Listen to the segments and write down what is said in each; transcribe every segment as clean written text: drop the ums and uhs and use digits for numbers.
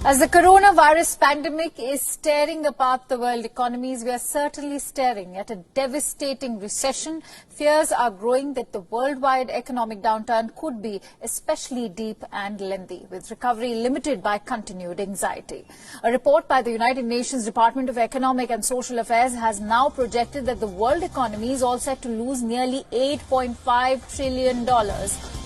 As the coronavirus pandemic is tearing apart the world economies, we are certainly staring at a devastating recession. Fears are growing that the worldwide economic downturn could be especially deep and lengthy, with recovery limited by continued anxiety. A report by the United Nations Department of Economic and Social Affairs has now projected that the world economy is all set to lose nearly $8.5 trillion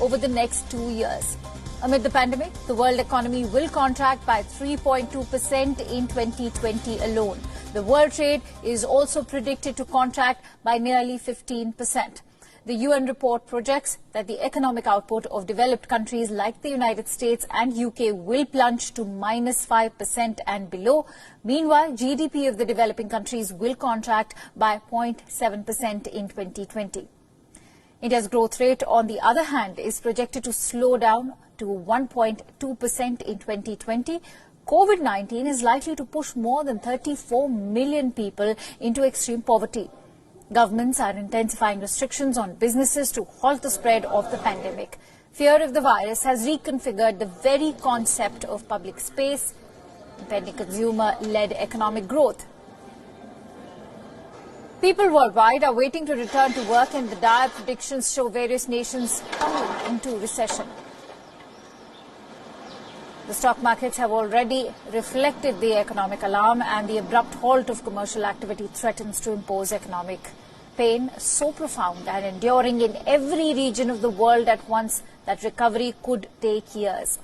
over the next 2 years. Amid the pandemic, the world economy will contract by 3.2% in 2020 alone. The world trade is also predicted to contract by nearly 15%. The UN report projects that the economic output of developed countries like the United States and UK will plunge to minus 5% and below. Meanwhile, GDP of the developing countries will contract by 0.7% in 2020. India's growth rate, on the other hand, is projected to slow down to 1.2% in 2020. COVID-19 is likely to push more than 34 million people into extreme poverty. Governments are intensifying restrictions on businesses to halt the spread of the pandemic. Fear of the virus has reconfigured the very concept of public space, impending consumer-led economic growth. People worldwide are waiting to return to work, and the dire predictions show various nations coming into recession. The stock markets have already reflected the economic alarm, and the abrupt halt of commercial activity threatens to impose economic pain so profound and enduring in every region of the world at once that recovery could take years.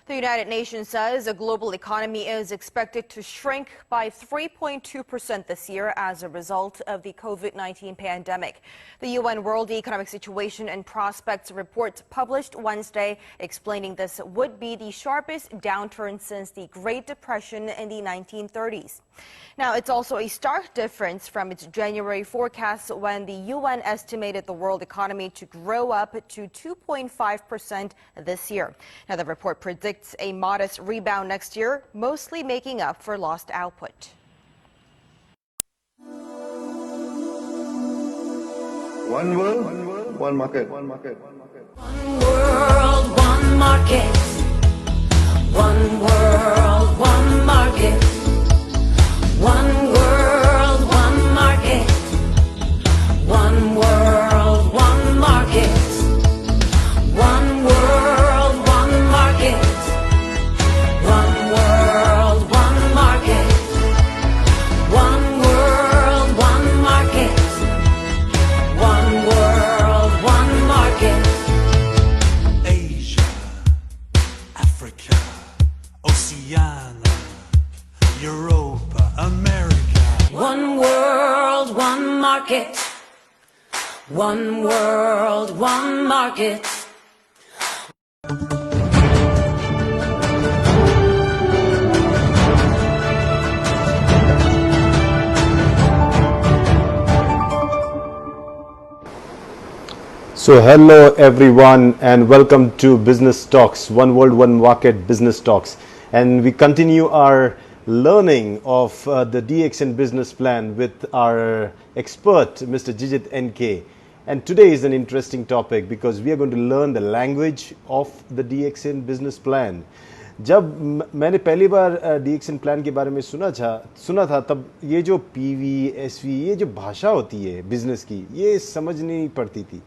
The United Nations says the global economy is expected to shrink by 3.2% this year as a result of the COVID-19 pandemic. The UN World Economic Situation and Prospects report published Wednesday explaining this would be the sharpest downturn since the Great Depression in the 1930s. Now, it's also a stark difference from its January forecast when the UN estimated the world economy to grow up to 2.5% this year. Now, the report predicts a modest rebound next year, mostly making up for lost output. One world, one market. One world, one market. One world, one market. One world, one market. One world, one market. Europa, America. One world, one market. One world, one market. So hello everyone and welcome to Business Talks, One World, One Market Business Talks. And we continue our learning of the DXN business plan with our expert, Mr. Jijith NK. And today is an interesting topic because we are going to learn the language of the DXN business plan. जब मैंने पहली बार DXN plan के बारे में सुना था तब ये जो PV, SV, ये जो भाषा होती है बिजनेस की, ये समझ नहीं पड़ती थी.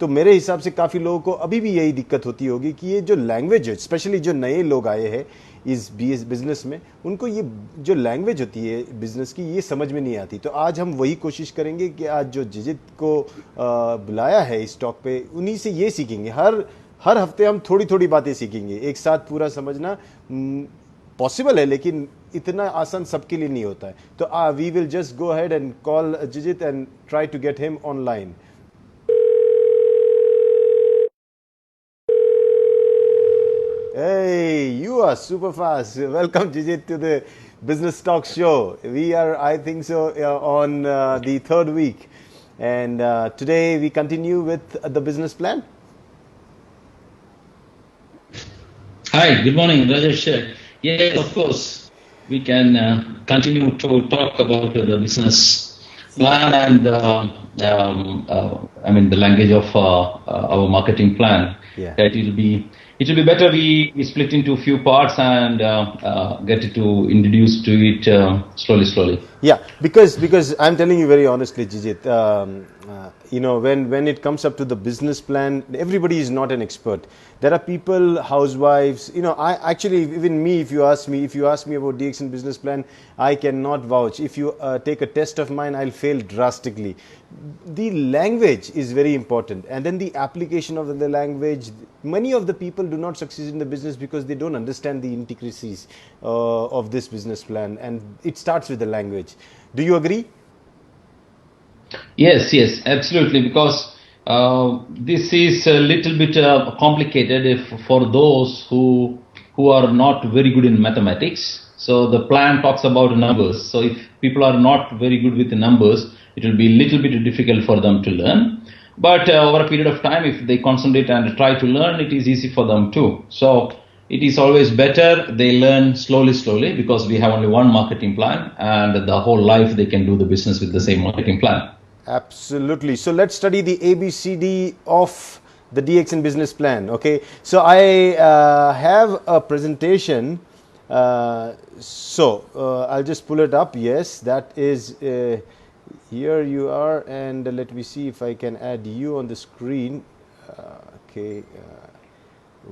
तो मेरे हिसाब से काफ़ी लोगों को अभी भी यही दिक्कत होती होगी कि ये जो लैंग्वेज है, स्पेशली जो नए लोग आए हैं इस बिज़नेस में, उनको ये जो लैंग्वेज होती है बिज़नेस की ये समझ में नहीं आती. तो आज हम वही कोशिश करेंगे कि आज जो जिजित को बुलाया है इस टॉक पे, उन्हीं से ये सीखेंगे. हर हफ्ते हम थोड़ी थोड़ी बातें सीखेंगे. एक साथ पूरा समझना पॉसिबल है लेकिन इतना आसान सबके लिए नहीं होता है. तो we will just go ahead and call Jijit and try to get him online. Hey, you are super fast. Welcome, Jijith, to the Business Talk Show. We are, I think so, on the third week. And today we continue with the business plan. Hi, good morning, Rajesh. Yes, of course. We can continue to talk about the business plan and the language of our marketing plan. Yeah. That it will be better we split into a few parts and get to introduce to it slowly. Yeah, because I'm telling you very honestly, Jijith, when it comes up to the business plan, everybody is not an expert. There are people, housewives, even me, if you ask me about DXN business plan, I cannot vouch. If you take a test of mine, I'll fail drastically. The language is very important, and then the application of the language. Many of the people do not succeed in the business because they don't understand the intricacies of this business plan, and it starts with the language. Do you agree? Yes, absolutely. Because this is a little bit complicated for those who are not very good in mathematics. So the plan talks about numbers. So if people are not very good with the numbers, it will be a little bit difficult for them to learn. But over a period of time, if they concentrate and try to learn, it is easy for them too. So it is always better they learn slowly because we have only one marketing plan, and the whole life they can do the business with the same marketing plan. Absolutely. So let's study the ABCD of the DXN business plan. Okay. So I have a presentation. I'll just pull it up. Yes, that is here you are, and let me see if I can add you on the screen. Okay.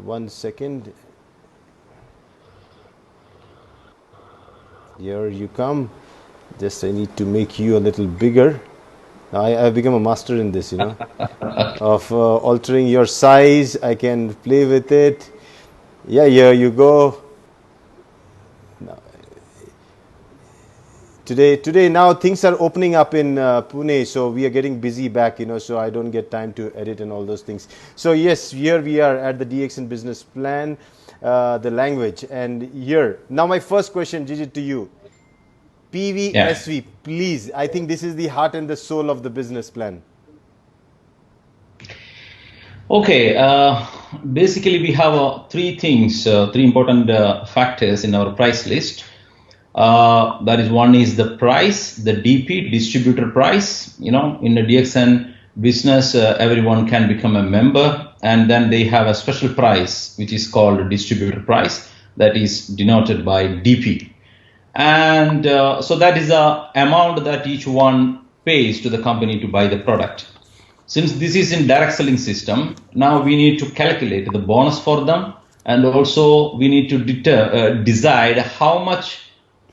1 second. Here you come. Just I need to make you a little bigger. I've become a master in this, of altering your size. I can play with it. Yeah, here you go. Today now things are opening up in Pune, so we are getting busy back, so I don't get time to edit and all those things. So yes, here we are at the DXN business plan, the language, and here. Now my first question, Gigi, to you. PVSV, please. I think this is the heart and the soul of the business plan. Okay, basically we have three important factors in our price list. That is, one is the price, the DP, distributor price. In the DXN business, everyone can become a member, and then they have a special price which is called distributor price, that is denoted by DP. And so that is the amount that each one pays to the company to buy the product. Since this is in direct selling system, now we need to calculate the bonus for them, and also we need to decide how much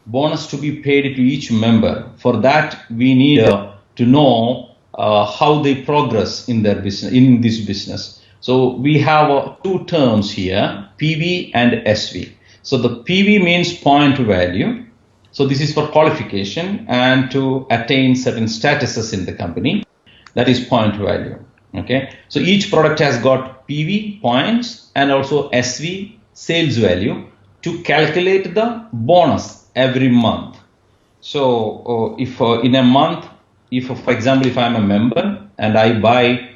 bonus to be paid to each member. For that, we need to know how they progress in their business, in this business. So we have two terms here, PV and SV. So the PV means point value. So this is for qualification and to attain certain statuses in the company. That is point value. Okay. So each product has got PV points and also SV sales value to calculate the bonus every month. So if in a month, if for example, if I'm a member and I buy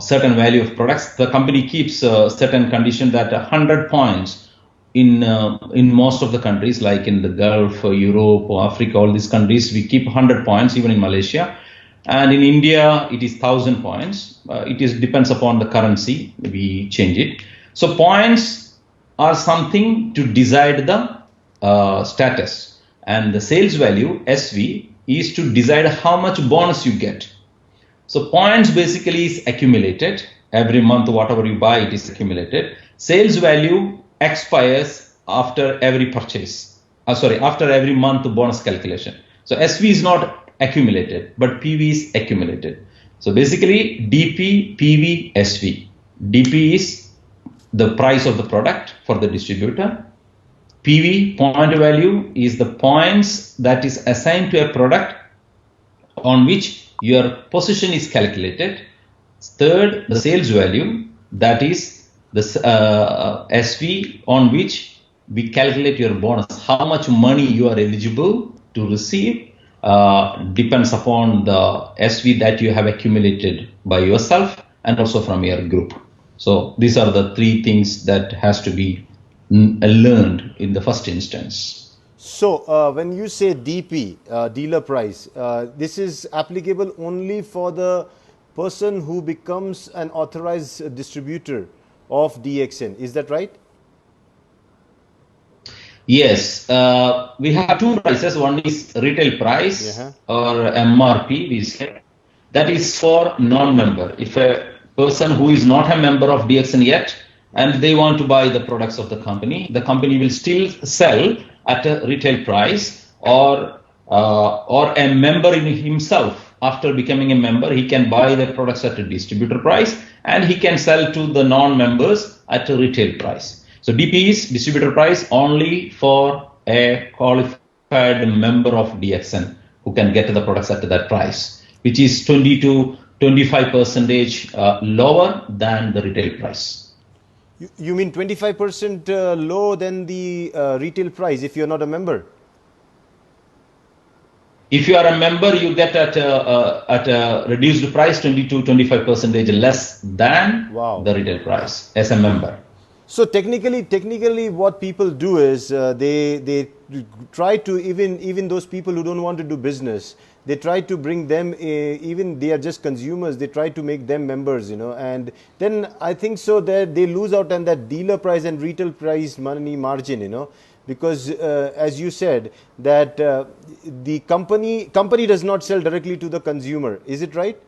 certain value of products, the company keeps a certain condition that 100 points in most of the countries, like in the Gulf, Europe, Africa, all these countries, we keep 100 points, even in Malaysia. And in India, it is 1,000 points. Depends upon the currency, we change it. So points are something to decide the status. And the sales value, SV, is to decide how much bonus you get. So points basically is accumulated. Every month, whatever you buy, it is accumulated. Sales value expires after every purchase. After every month bonus calculation. So SV is not accumulated, but PV is accumulated. So basically DP, PV, SV. DP is the price of the product for the distributor. PV, point value, is the points that is assigned to a product on which your position is calculated. Third, the sales value, that is the SV on which we calculate your bonus. How much money you are eligible to receive depends upon the SV that you have accumulated by yourself and also from your group. So these are the three things that has to be learned in the first instance. So when you say DP, dealer price, this is applicable only for the person who becomes an authorized distributor of DXN. Is that right? Yes, we have two prices. One is retail price or MRP, we say. That is for non-member. If a person who is not a member of DXN yet and they want to buy the products of the company will still sell at a retail price, or a member in himself, after becoming a member, he can buy the products at a distributor price and he can sell to the non-members at a retail price. So DP is distributor price only for a qualified member of DXN who can get the products at that price, which is 20 to 25% lower than the retail price. You mean 25% lower than the retail price if you're not a member? If you are a member, you get at a reduced price 20 to 25% less than the retail price as a member. So technically what people do is they try to, even those people who don't want to do business, they try to bring them, even they are just consumers, they try to make them members, and then I think so that they lose out on that dealer price and retail price money margin, because as you said that the company does not sell directly to the consumer. Is it right?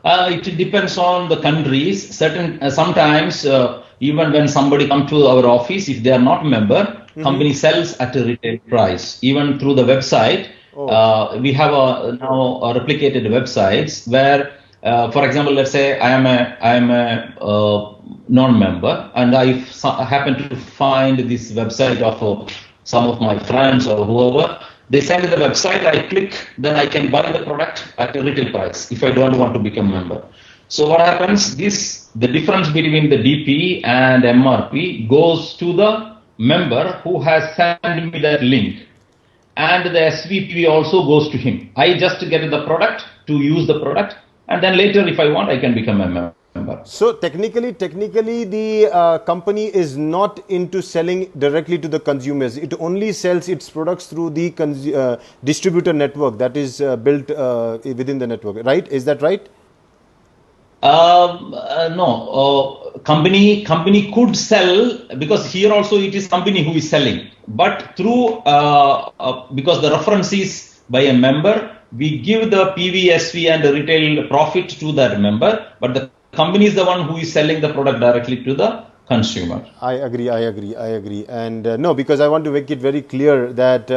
It depends on the countries. Sometimes even when somebody comes to our office, if they are not a member, company sells at a retail price. Even through the website, we have now replicated websites where, for example, let's say I am a non-member and I happen to find this website of some of my friends or whoever. They send the website, I click, then I can buy the product at a retail price if I don't want to become a member. So what happens, the difference between the DP and MRP goes to the member who has sent me that link, and the SVP also goes to him. I just get the product to use the product, and then later if I want, I can become a member. So technically the company is not into selling directly to the consumers. It only sells its products through the distributor network that is built within the network, right? Is that right? No. Company could sell, because here also it is company who is selling, but through because the reference is by a member, we give the PV, SV and the retail profit to that member, but the company is the one who is selling the product directly to the consumer. I agree. And no, because I want to make it very clear that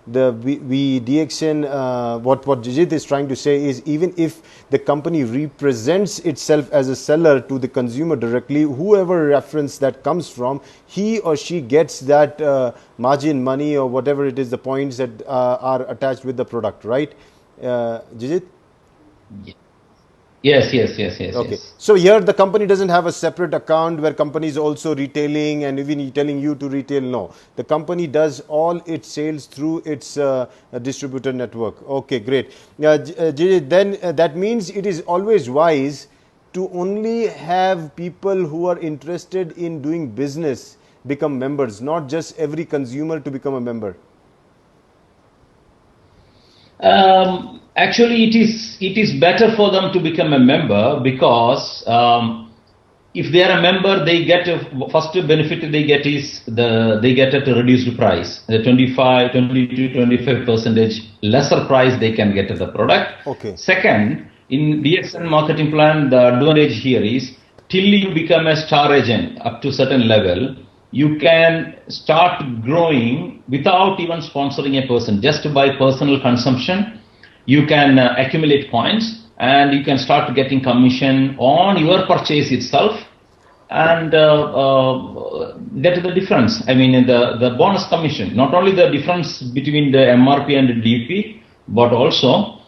we DXN, what Jijith is trying to say is, even if the company represents itself as a seller to the consumer directly, whoever reference that comes from, he or she gets that margin money or whatever it is, the points that are attached with the product, right? Jijith? Yes. Okay. So here the company doesn't have a separate account where company is also retailing and even telling you to retail. No, the company does all its sales through its distributor network. Okay, great. Then that means it is always wise to only have people who are interested in doing business become members, not just every consumer to become a member. Actually, it is better for them to become a member, because if they are a member, they get first benefit they get is they get at a reduced price, the 22-25% lesser price they can get at the product. Okay. Second, in DXN marketing plan, the advantage here is, till you become a star agent up to certain level, you can start growing without even sponsoring a person. Just by personal consumption, you can accumulate points and you can start getting commission on your purchase itself, and get the difference. I mean, the bonus commission, not only the difference between the MRP and the DP, but also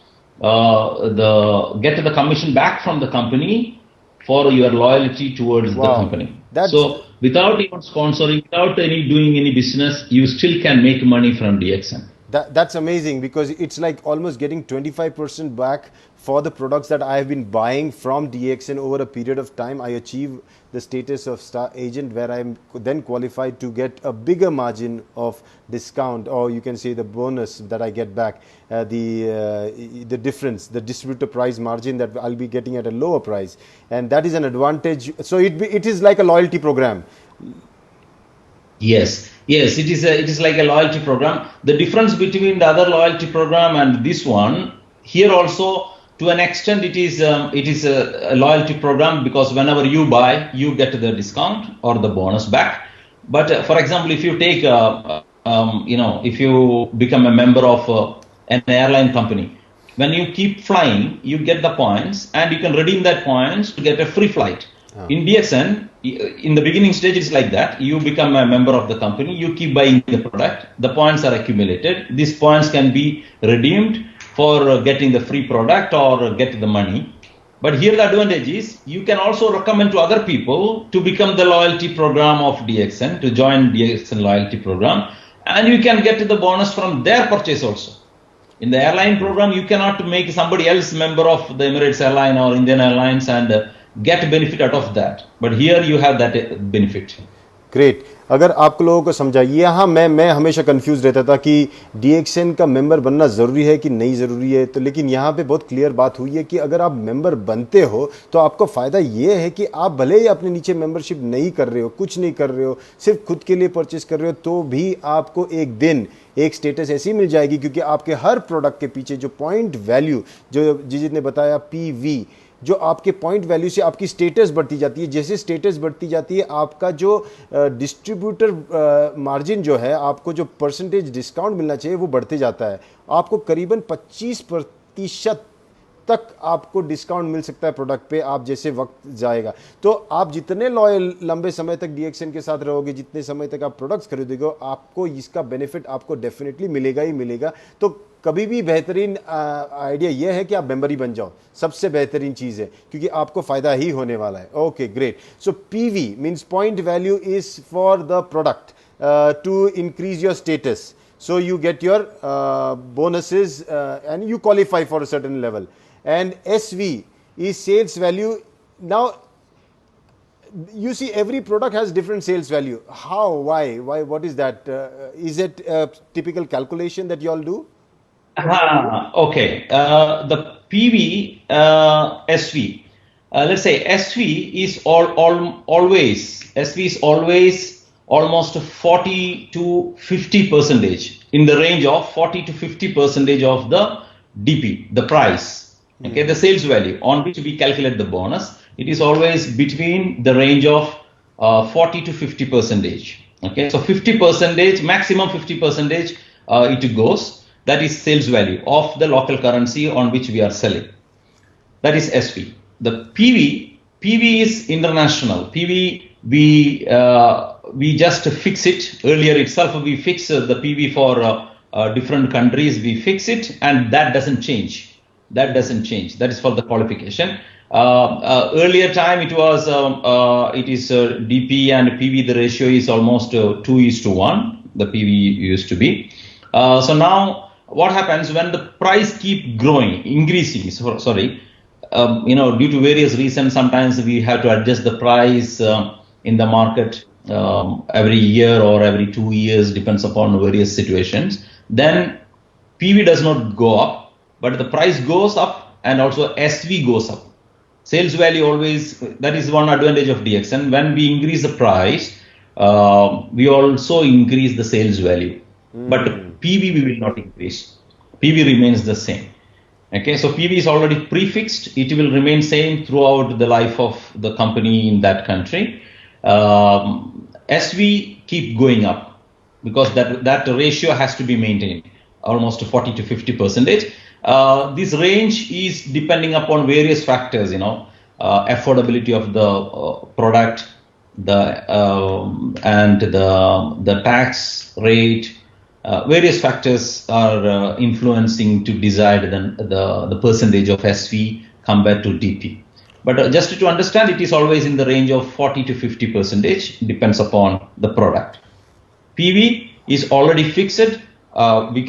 get the commission back from the company for your loyalty towards the company. So without even sponsoring, without doing any business, you still can make money from DXN. That's amazing, because it's like almost getting 25% back for the products that I have been buying from DXN over a period of time. I achieve the status of star agent, where I'm then qualified to get a bigger margin of discount, or you can say the bonus that I get back, the difference, the distributor price margin that I'll be getting at a lower price, and that is an advantage. So it is like a loyalty program. Yes, it is like a loyalty program. The difference between the other loyalty program and this one, here also to an extent it is a loyalty program, because whenever you buy, you get the discount or the bonus back. But for example, if you take if you become a member of an airline company, when you keep flying, you get the points and you can redeem that points to get a free flight. In DXN, in the beginning stage, it's like that. You become a member of the company, you keep buying the product, the points are accumulated. These points can be redeemed for getting the free product or get the money. But here the advantage is, you can also recommend to other people to become the loyalty program of DXN, to join DXN loyalty program, and you can get the bonus from their purchase also. In the airline program, you cannot make somebody else member of the Emirates Airline or Indian Airlines and get benefit out of that, but here you have that benefit. Great. अगर आप लोगों को समझाइए, हाँ मैं हमेशा confuse रहता था कि DXN का मेंबर बनना ज़रूरी है कि नहीं ज़रूरी है, तो लेकिन यहाँ पे बहुत क्लियर बात हुई है कि अगर आप मेंबर बनते हो तो आपको फ़ायदा ये है कि आप भले ही अपने नीचे मेंबरशिप नहीं कर रहे हो, कुछ नहीं कर रहे हो, सिर्फ खुद के लिए परचेस कर रहे हो, तो भी आपको एक दिन एक स्टेटस ऐसी मिल जाएगी, क्योंकि आपके हर प्रोडक्ट के पीछे जो पॉइंट वैल्यू, जो जिजित ने बताया PV, जो आपके पॉइंट वैल्यू से आपकी स्टेटस बढ़ती जाती है. जैसे स्टेटस बढ़ती जाती है, आपका जो डिस्ट्रीब्यूटर मार्जिन जो है, आपको जो परसेंटेज डिस्काउंट मिलना चाहिए वो बढ़ते जाता है. आपको करीबन 25% तक आपको डिस्काउंट मिल सकता है प्रोडक्ट पे, आप जैसे वक्त जाएगा. तो आप जितने लॉयल लंबे समय तक DXN के साथ रहोगे, जितने समय तक आप प्रोडक्ट्स खरीदोगे, आपको इसका बेनिफिट आपको डेफिनेटली मिलेगा ही मिलेगा. तो कभी भी बेहतरीन आइडिया यह है कि आप मेंबर ही बन जाओ, सबसे बेहतरीन चीज़ है, क्योंकि आपको फ़ायदा ही होने वाला है. Okay, great. So PV means point value is for the product to increase your status. So you get your bonuses and you qualify for a certain level. And SV is sales value. Now you see every product has different sales value. How? Why? What is that? Is it a typical calculation that you all do? Okay. The PV, SV. Let's say SV is always almost 40 to 50%, in the range of 40 to 50% of the DP, the price, okay, the sales value on which we calculate the bonus. It is always between the range of 40 to 50 percentage. Okay, so 50 percentage, maximum 50 percentage, it goes. That is sales value of the local currency on which we are selling. That is SV. The PV is international. PV we just fix it. Earlier itself we fix the PV for different countries. We fix it, and that doesn't change. That doesn't change. That is for the qualification. Earlier time it was it is DP and PV. The ratio is almost 2:1. The PV used to be. So now what happens when the price keep growing, increasing? Sorry. Due to various reasons, sometimes we have to adjust the price in the market every year or every 2 years, depends upon various situations. Then PV does not go up, but the price goes up and also SV goes up. Sales value always, that is one advantage of DXN. When we increase the price, we also increase the sales value. But PV we will not increase. PV remains the same. Okay, so PV is already prefixed. It will remain same throughout the life of the company in that country. SV keep going up because that ratio has to be maintained, almost 40 to 50 percentage. This range is depending upon various factors, affordability of the product, and the tax rate. Various factors are influencing to decide the percentage of SV compared to DP. But just to understand, it is always in the range of 40 to 50 percentage, depends upon the product. PV is already fixed. We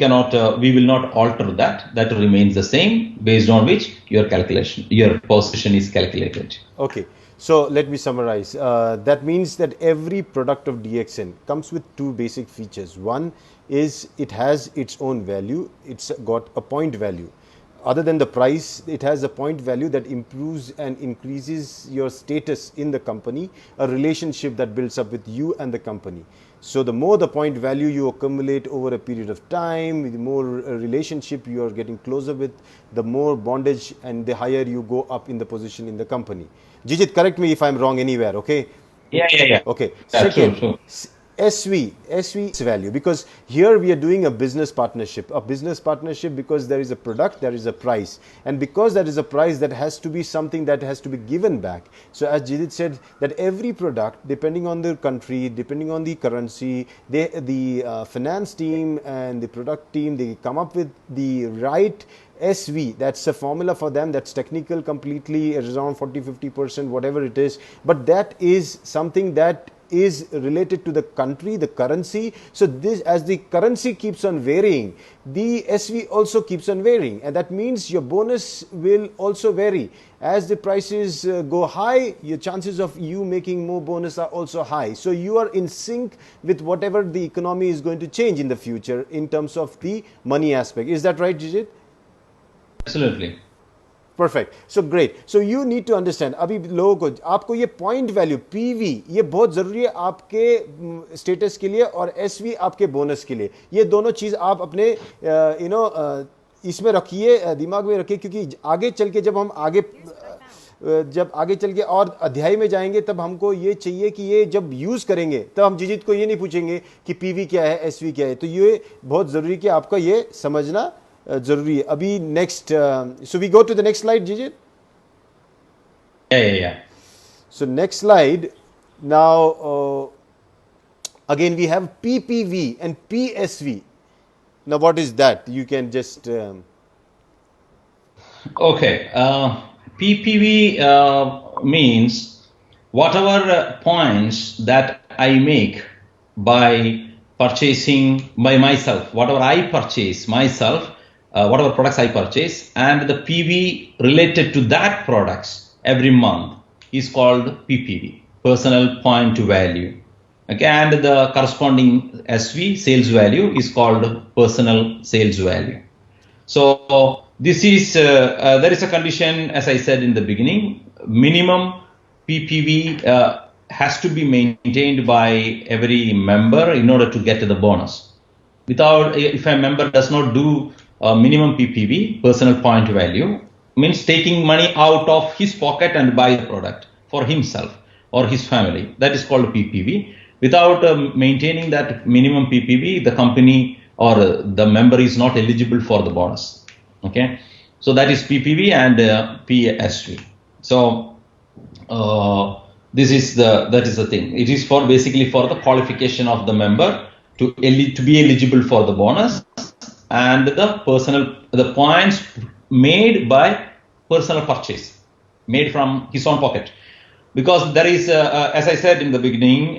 will not alter that. That remains the same, based on which your position is calculated. Okay. So let me summarize. That means that every product of DXN comes with two basic features. One is it has its own value. It's got a point value. Other than the price, it has a point value that improves and increases your status in the company, a relationship that builds up with you and the company. So the more the point value you accumulate over a period of time, the more relationship you are getting closer with, the more bondage and the higher you go up in the position in the company. Jijith, correct me if I'm wrong anywhere, okay? Yeah. Okay. Yeah, second, sure. SV is value, because here we are doing a business partnership because there is a product, there is a price, and because there is a price, that has to be something that has to be given back. So as Jijith said, that every product, depending on the country, depending on the currency, the finance team and the product team, they come up with the right SV. That's a formula for them. That's technical completely. It's around 40-50%, whatever it is. But that is something that is related to the country, the currency. So this, as the currency keeps on varying, the SV also keeps on varying, and that means your bonus will also vary. As the prices go high, your chances of you making more bonus are also high. So you are in sync with whatever the economy is going to change in the future in terms of the money aspect. Is that right, Jijith? Absolutely. Perfect. So great. So you need to understand, अभी लोगों को आपको ये point value PV ये बहुत जरूरी है आपके स्टेटस के लिए, और एसवी आपके बोनस के लिए. ये दोनों चीज आप अपने इसमें रखिए, दिमाग में रखिए, क्योंकि आगे चल के जब आगे चल के और अध्याय में जाएंगे, तब हमको ये चाहिए कि ये जब यूज करेंगे, तब हम जिजित को ये नहीं पूछेंगे कि पीवी क्या है, एसवी क्या है. तो ये बहुत जरूरी कि आपका ये समझना जरूरी है. अभी next, so we go to the next slide, Jijit. Yeah. So next slide. Now again we have PPV and PSV. Now what is that? You can just Okay. PPV means whatever points that I make by purchasing by myself, whatever I purchase myself, whatever products I purchase, and the PV related to that products every month is called PPV, personal point to value. Okay, and the corresponding SV, sales value, is called personal sales value. So this is there is a condition, as I said in the beginning, minimum PPV has to be maintained by every member in order to get the bonus. Without, if a member does not do minimum PPV, personal point value, means taking money out of his pocket and buy the product for himself. or his family. That is called PPV. Without maintaining that minimum PPV, the company or the member is not eligible for the bonus. Okay, so that is PPV and PSV. So that is the thing. It is for basically for the qualification of the member to be eligible for the bonus, and the points made by personal purchase, made from his own pocket. Because there is, as I said in the beginning,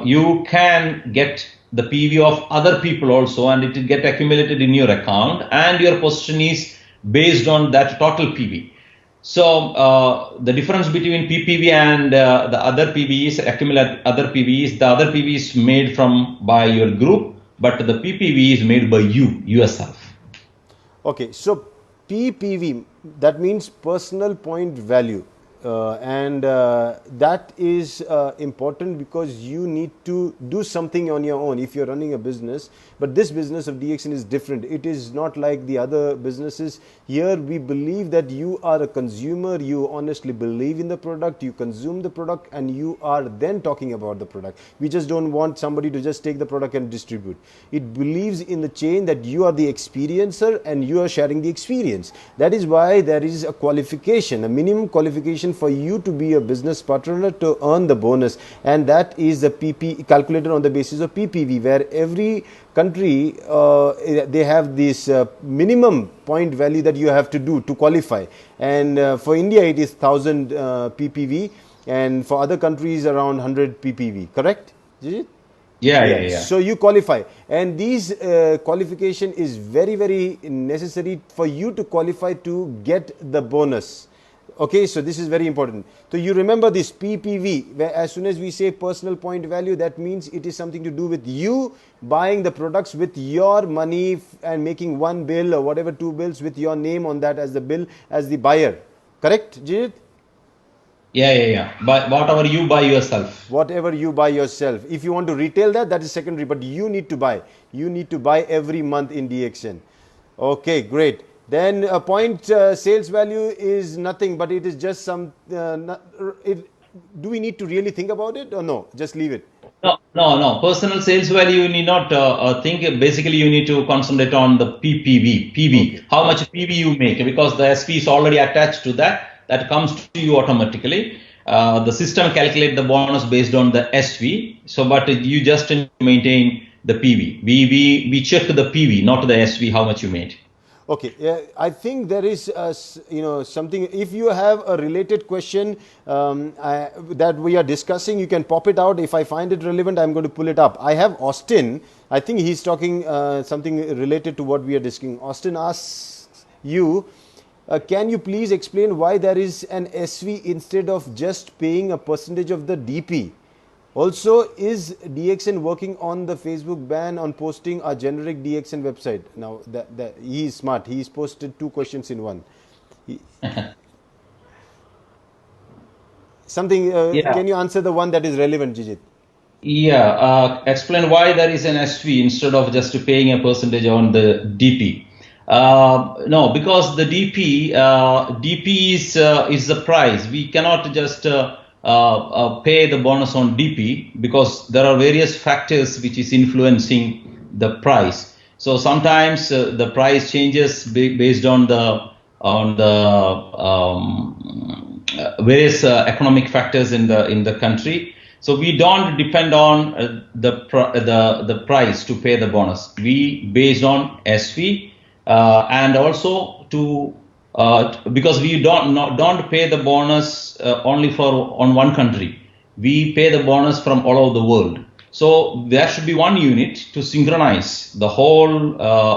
you can get the PV of other people also, and it will get accumulated in your account, and your position is based on that total PV. So the difference between PPV and the other PVs, accumulate other PVs, the other PV is made by your group, but the PPV is made by yourself. Okay, so PPV, that means personal point value. And that is important because you need to do something on your own if you're running a business. But this business of DXN is different. It is not like the other businesses. Here we believe that you are a consumer, you honestly believe in the product, you consume the product, and you are then talking about the product. We just don't want somebody to just take the product and distribute. It believes in the chain that you are the experiencer and you are sharing the experience. That is why there is a qualification, a minimum qualification for you to be a business partner to earn the bonus, and that is the PP calculated on the basis of PPV, where every country they have this minimum point value that you have to do to qualify, and for India it is 1000 PPV, and for other countries around 100 PPV, correct? Yeah. So you qualify, and these qualification is very, very necessary for you to qualify to get the bonus. Okay, so this is very important. So you remember this PPV, where as soon as we say personal point value, that means it is something to do with you buying the products with your money and making one bill or whatever, two bills with your name on that as the bill, as the buyer. Correct, Jijith? Yeah. But whatever you buy yourself. Whatever you buy yourself. If you want to retail that is secondary, but you need to buy. You need to buy every month in DXN. Okay, great. Then a point sales value is nothing, but it is just some. Do we need to really think about it or no? Just leave it. No. Personal sales value you need not think. Basically, you need to concentrate on the PPV. Okay. How much PV you make, because the SV is already attached to that. That comes to you automatically. The system calculates the bonus based on the SV. So, but you just maintain the PV. We check the PV, not the SV. How much you made. Okay, I think there is something. If you have a related question that we are discussing, you can pop it out. If I find it relevant, I'm going to pull it up. I have Austin. I think he's talking something related to what we are discussing. Austin asks you, can you please explain why there is an SV instead of just paying a percentage of the DP? Also, is DXN working on the Facebook ban on posting a generic DXN website? Now, he is smart. He's posted two questions in one. Can you answer the one that is relevant, Jijith? Yeah, explain why there is an SV instead of just paying a percentage on the DP. No, because the DP is the price. We cannot just pay the bonus on DP, because there are various factors which is influencing the price. So sometimes the price changes based on the various economic factors in the country. So we don't depend on the price to pay the bonus. We based on SV, and also because we don't pay the bonus only on one country. We pay the bonus from all over the world. So there should be one unit to synchronize the whole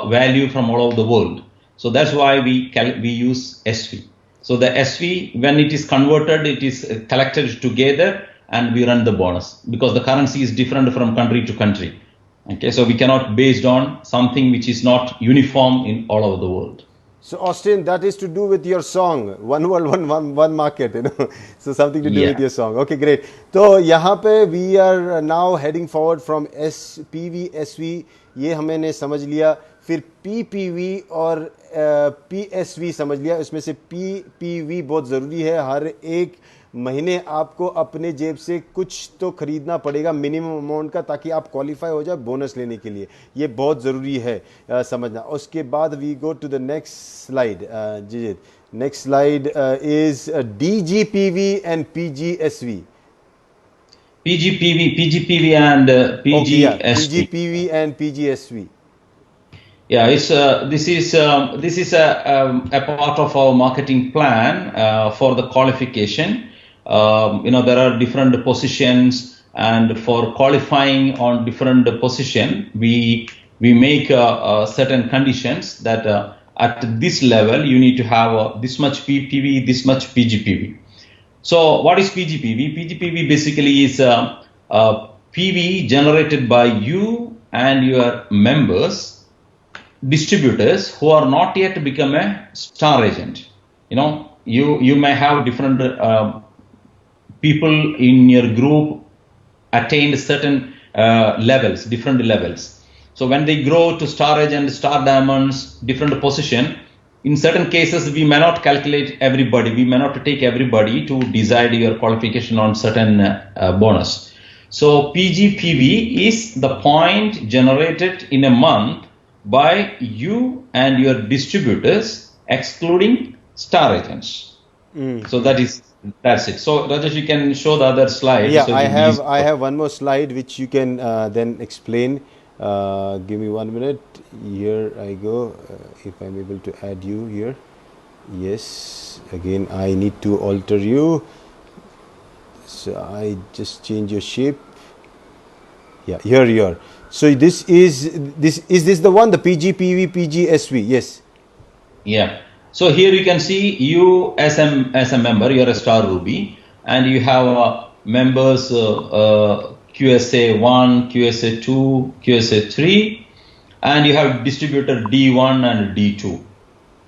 value from all over the world. So that's why we use SV. So the SV, when it is converted, it is collected together and we run the bonus, because the currency is different from country to country. Okay, so we cannot based on something which is not uniform in all over the world. So Austin, that is to do with your song, One World, One Market, So something to do with your song. Okay, great. So यहाँ पे we are now heading forward from PV, SV, ये हमने समझ लिया. फिर PPV और PSV समझ लिया. उसमें से PPV बहुत ज़रूरी है. हर एक महीने आपको अपने जेब से कुछ तो खरीदना पड़ेगा मिनिमम अमाउंट का, ताकि आप क्वालिफाई हो जाए बोनस लेने के लिए। ये बहुत ज़रूरी है समझना। उसके बाद we go to the next slide. Jijit, next slide is DGPV and PGSV. PGPV and PGSV. Okay, yeah, PGPV and PGSV. Yeah, it's this is a part of our marketing plan for the qualification. There are different positions, and for qualifying on different position, we make certain conditions that at this level you need to have this much PPV, this much PGPV. So what is PGPV? PGPV basically is PV generated by you and your members, distributors who are not yet become a star agent. You may have different people in your group attained certain levels, different levels. So when they grow to star agent, star diamonds, different position, in certain cases we may not calculate everybody. We may not take everybody to decide your qualification on certain bonus. So PGPV is the point generated in a month by you and your distributors, excluding star agents. So that's it. So Rajesh, you can show the other slide. Yeah, so I have one more slide which you can then explain. Give me 1 minute. Here I go. If I'm able to add you here. Yes, again I need to alter you, so I just change your shape. Yeah, here you are. So this is the one, the PGPV PGSV? Yes. Yeah. So here you can see you as a member, you're a star ruby, and you have members QSA 1, QSA 2, QSA 3, and you have distributor D1 and D2.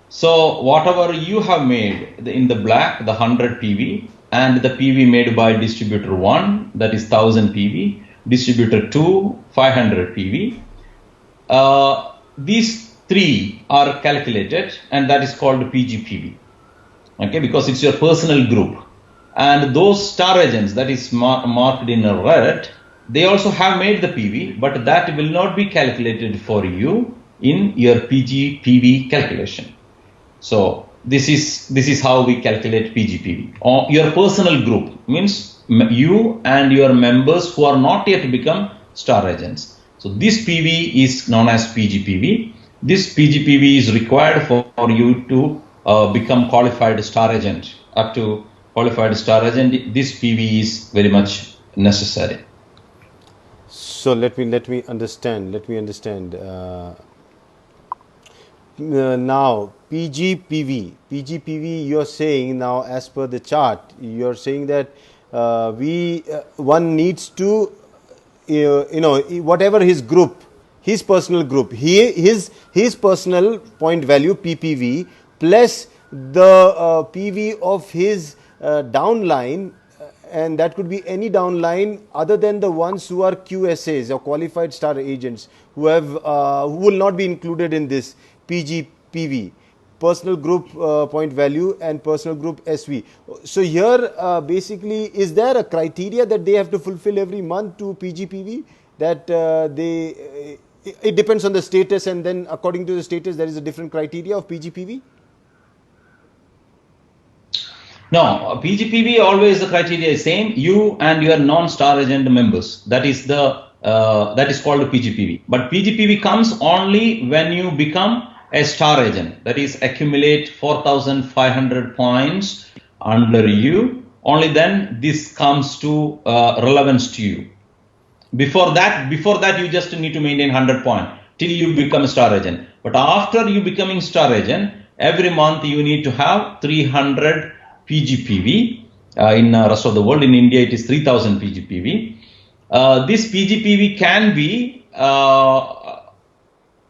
So whatever you have made in the black, the 100 PV, and the PV made by distributor 1, that is 1000 PV, distributor 2, 500 PV, these three are calculated, and that is called PGPV. Okay, because it's your personal group. And those star agents that is marked in red, they also have made the PV, but that will not be calculated for you in your PGPV calculation. So this is how we calculate PGPV. Your personal group means you and your members who are not yet become star agents. So this PV is known as PGPV. This PGPV is required for you to become qualified star agent. Up to qualified star agent, this PV is very much necessary. So let me understand. Now PGPV, you're saying now, as per the chart, you're saying that one needs to whatever his group, his personal group, his personal point value PPV plus the PV of his downline, and that could be any downline other than the ones who are QSAs or qualified star agents, who will not be included in this PGPV, personal group point value and personal group SV. So here basically, is there a criteria that they have to fulfill every month to PGPV, that it depends on the status, and then according to the status there is a different criteria of PGPV? No, PGPV always the criteria is same. You and your non-star agent members. That is called PGPV. But PGPV comes only when you become a star agent. That is, accumulate 4,500 points under you. Only then this comes to relevance to you. Before that, you just need to maintain 100 points till you become a star agent. But after you becoming star agent, every month you need to have 300 PGPV. In rest of the world, in India it is 3000 PGPV. This PGPV can be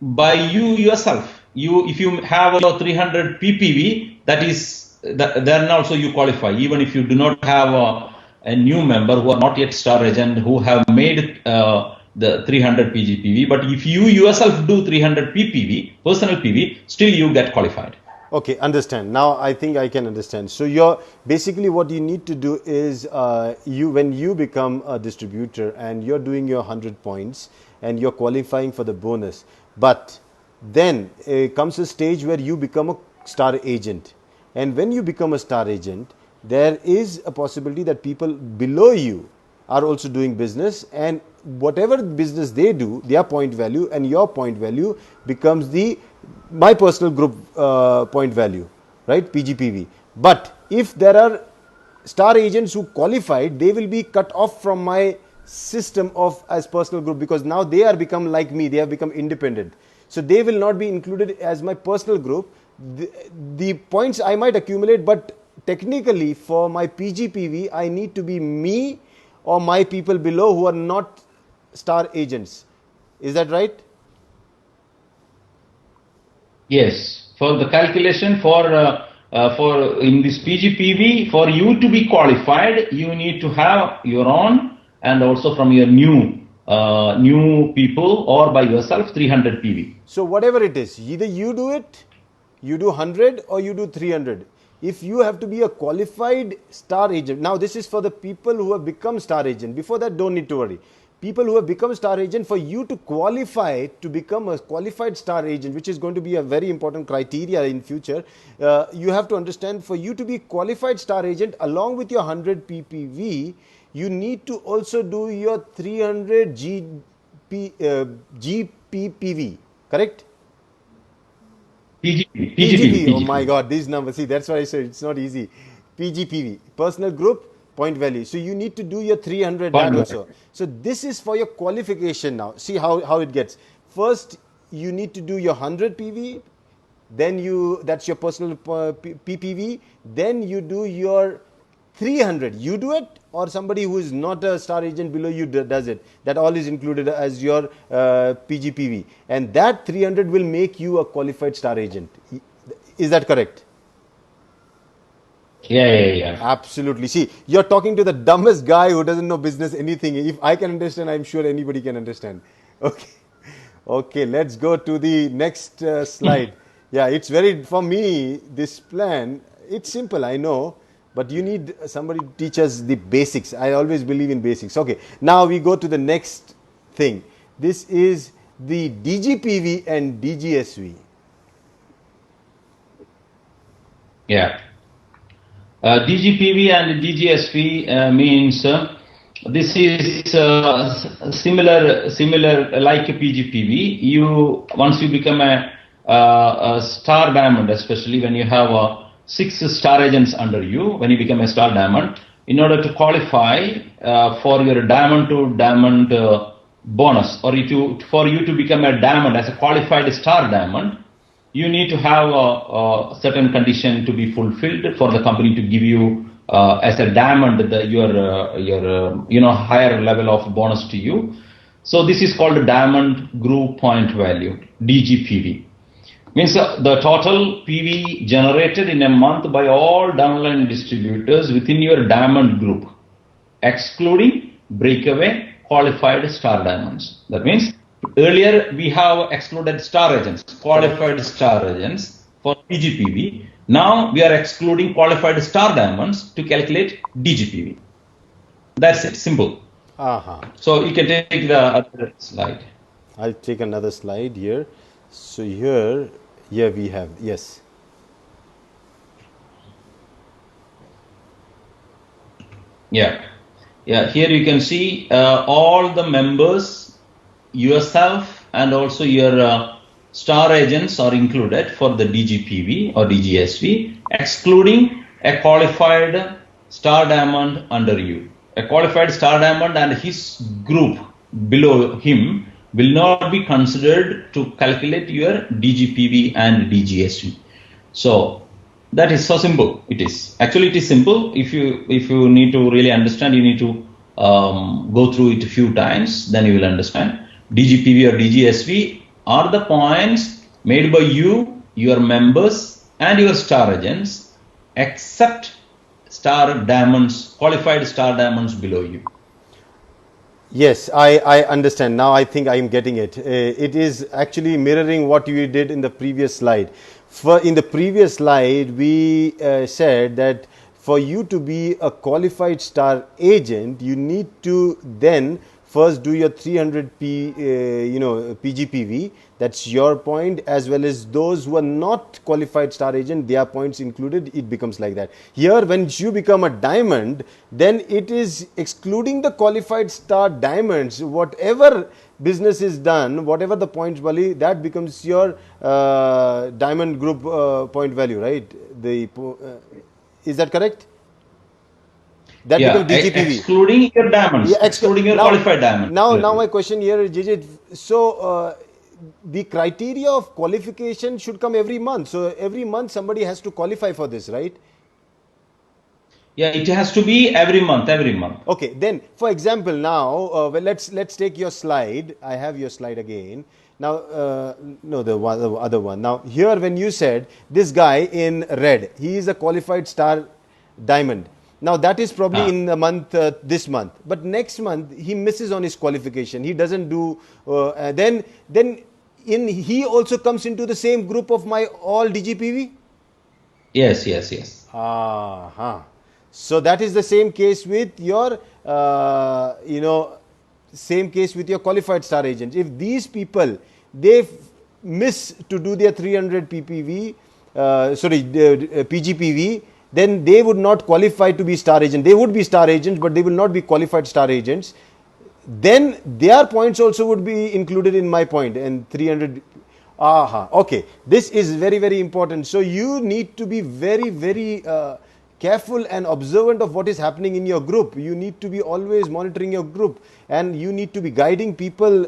by you yourself. If you have your 300 PPV, then also you qualify. Even if you do not have a new member who are not yet star agent, who have made the 300 PGPV, but if you yourself do 300 PPV, personal PV, still you get qualified. Okay, understand. Now I think I can understand. So you're basically what you need to do is when you become a distributor and you're doing your 100 points and you're qualifying for the bonus, but then comes a stage where you become a star agent. And when you become a star agent, there is a possibility that people below you are also doing business, and whatever business they do, their point value and your point value becomes my personal group point value, right? PGPV. But if there are star agents who qualified, they will be cut off from my system of as personal group, because now they are become like me, they have become independent, so they will not be included as my personal group. The points I might accumulate, but technically for my PGPV I need to be me or my people below who are not star agents. Is that right? Yes, for the calculation for in this PGPV, for you to be qualified, you need to have your own and also from your new people or by yourself 300 PV. So whatever it is, either you do it, you do 100 or you do 300. If you have to be a qualified star agent, now this is for the people who have become star agent. Before that, don't need to worry. People who have become star agent, for you to qualify to become a qualified star agent, which is going to be a very important criteria in future, you have to understand, for you to be qualified star agent along with your 100 PPV, you need to also do your 300 GPPV, correct? PGP. Oh my God, these numbers. See, that's why I said it's not easy. PGPV, personal group, point value. So you need to do your 300 that also. So this is for your qualification now. See how it gets. First, you need to do your 100 PV. Then that's your personal PPV. Then you do your 300. You do it, or somebody who is not a star agent below you does it. That all is included as your PGPV. And that 300 will make you a qualified star agent. Is that correct? Yeah. Absolutely. See, you're talking to the dumbest guy who doesn't know business anything. If I can understand, I'm sure anybody can understand. Okay, let's go to the next slide. Yeah, it's for me, this plan, it's simple, I know, but you need somebody to teach us the basics. I always believe in basics. Okay, now we go to the next thing. This is the DGPV and DGSV. Yeah. DGPV and DGSV means this is similar like a PGPV. Once you become a star diamond, especially when you have 6 star agents under you, when you become a star diamond, in order to qualify for your diamond to diamond bonus, or for you to become a diamond as a qualified star diamond, you need to have a certain condition to be fulfilled for the company to give you as a diamond your higher level of bonus to you. So this is called diamond group point value, DGPV. Means the total PV generated in a month by all downline distributors within your diamond group, excluding breakaway qualified star diamonds. That means earlier we have excluded star agents, qualified star agents for PGPV. Now we are excluding qualified star diamonds to calculate DGPV. That's it, simple. So you can take the other slide. I'll take another slide here. So here we have, yes. Yeah, here you can see all the members, yourself and also your star agents are included for the DGPV or DGSV, excluding a qualified star diamond under you. A qualified star diamond and his group below him will not be considered to calculate your DGPV and DGSV. So that is so simple. It is simple. If you need to really understand, you need to go through it a few times, then you will understand. DGPV or DGSV are the points made by you, your members and your star agents, except star diamonds, qualified star diamonds below you. Yes, I understand. Now I think I am getting it. It is actually mirroring what you did in the previous slide. In the previous slide, we said that for you to be a qualified star agent, you need to then first do your 300 PGPV. That's your point, as well as those who are not qualified star agent, their points included. It becomes like that. Here, when you become a diamond, then it is excluding the qualified star diamonds. Whatever business is done, whatever the points value, that becomes your diamond group point value, right? Is that correct? That Yeah, becomes DGPV. excluding your diamonds, Yeah, excluding your now, qualified diamonds. now my question here is, Jijith, so the criteria of qualification should come every month. So every month somebody has to qualify for this, right? Yeah, it has to be every month, every month. Okay, then for example, now well, let's take your slide. I have your slide again. Now, no, the other one. Now here, when you said this guy in red, he is a qualified star diamond. Now that is probably in the month this month, but next month he misses on his qualification. He doesn't do. Then he also comes into the same group of my all DGPV. Yes, yes, yes. So that is the same case with your, same case with your qualified star agents. If these people, they miss to do their 300 PPV, PGPV, then they would not qualify to be star agent. They would be star agents, but they will not be qualified star agents. Then their points also would be included in my point, and 300. Okay, this is very, very important. So you need to be very, very careful and observant of what is happening in your group. You need to be always monitoring your group, and you need to be guiding people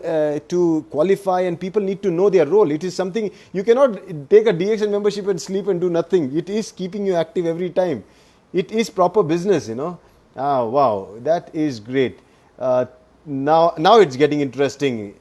to qualify, and people need to know their role. It is something you cannot take a DXN membership and sleep and do nothing. It is keeping you active every time. It is proper business, Wow, that is great. Now it's getting interesting.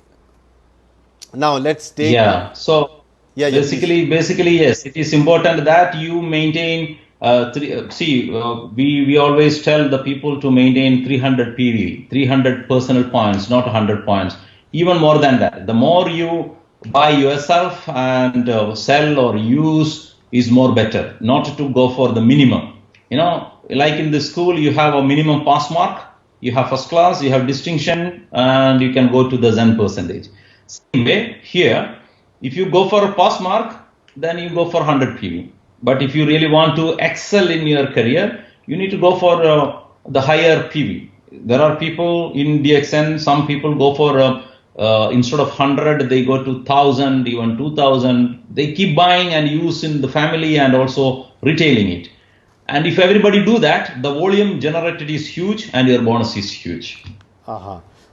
Now let's take. Yeah. So Yeah, basically, yes, it is important that you maintain. We always tell the people to maintain 300 PV, 300 personal points, not 100 points. Even more than that, the more you buy yourself and sell or use is more better. Not to go for the minimum. Like in the school, you have a minimum pass mark. You have first class, you have distinction, and you can go to the Zen percentage. Same way here, if you go for a pass mark, then you go for 100 PV. But if you really want to excel in your career, you need to go for the higher PV. There are people in DXN, some people go for instead of 100, they go to 1,000, even 2,000. They keep buying and use in the family and also retailing it. And if everybody do that, the volume generated is huge and your bonus is huge.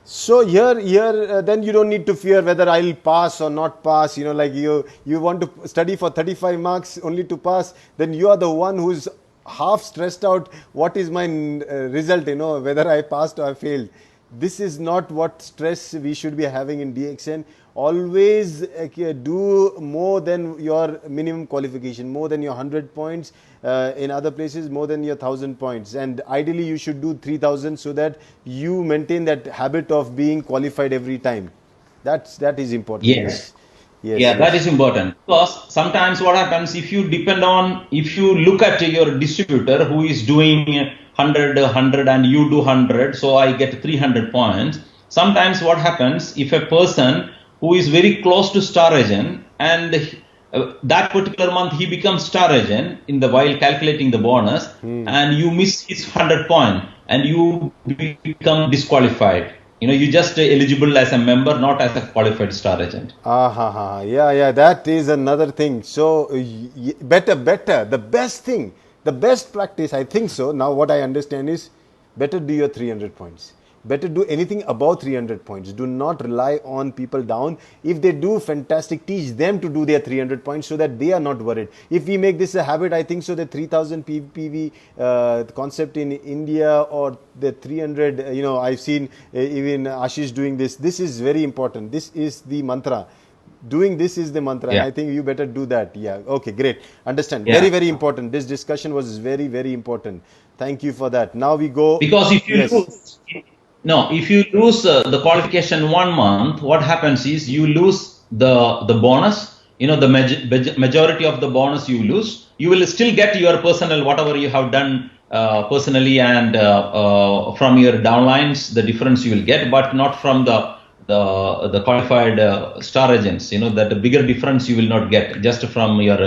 So here, then you don't need to fear whether I'll pass or not pass. Like you want to study for 35 marks only to pass, then you are the one who's half stressed out. What is my result? Whether I passed or I failed. This is not what stress we should be having in DXN. Always do more than your minimum qualification, more than your 100 points. In other places, more than your 1,000 points. And ideally, you should do 3,000 so that you maintain that habit of being qualified every time. That is important. Yes. That is important. Because sometimes what happens, if you look at your distributor who is doing 100 and you do 100, so I get 300 points. Sometimes what happens, if a person who is very close to star agent and that particular month he becomes star agent while calculating the bonus, and you miss his 100 point and you become disqualified. You just eligible as a member, not as a qualified star agent. Yeah, that is another thing. So better, the best thing, the best practice, I think so. Now what I understand is better do your 300 points. Better do anything above 300 points. Do not rely on people down. If they do fantastic, teach them to do their 300 points so that they are not worried. If we make this a habit, I think so the 3000 PV concept in India or the 300, I've seen even Ashish doing this. This is very important. This is the mantra. Doing this is the mantra. Yeah. I think you better do that. Yeah. Okay, great. Understand. Yeah. Very, very important. This discussion was very, very important. Thank you for that. Now we go. Because if you No, if you lose the qualification 1 month, what happens is you lose the bonus. You know, the majority of the bonus you lose. You will still get your personal, whatever you have done personally and from your downlines, the difference you will get, but not from the qualified star agents. You know, that the bigger difference you will not get just from your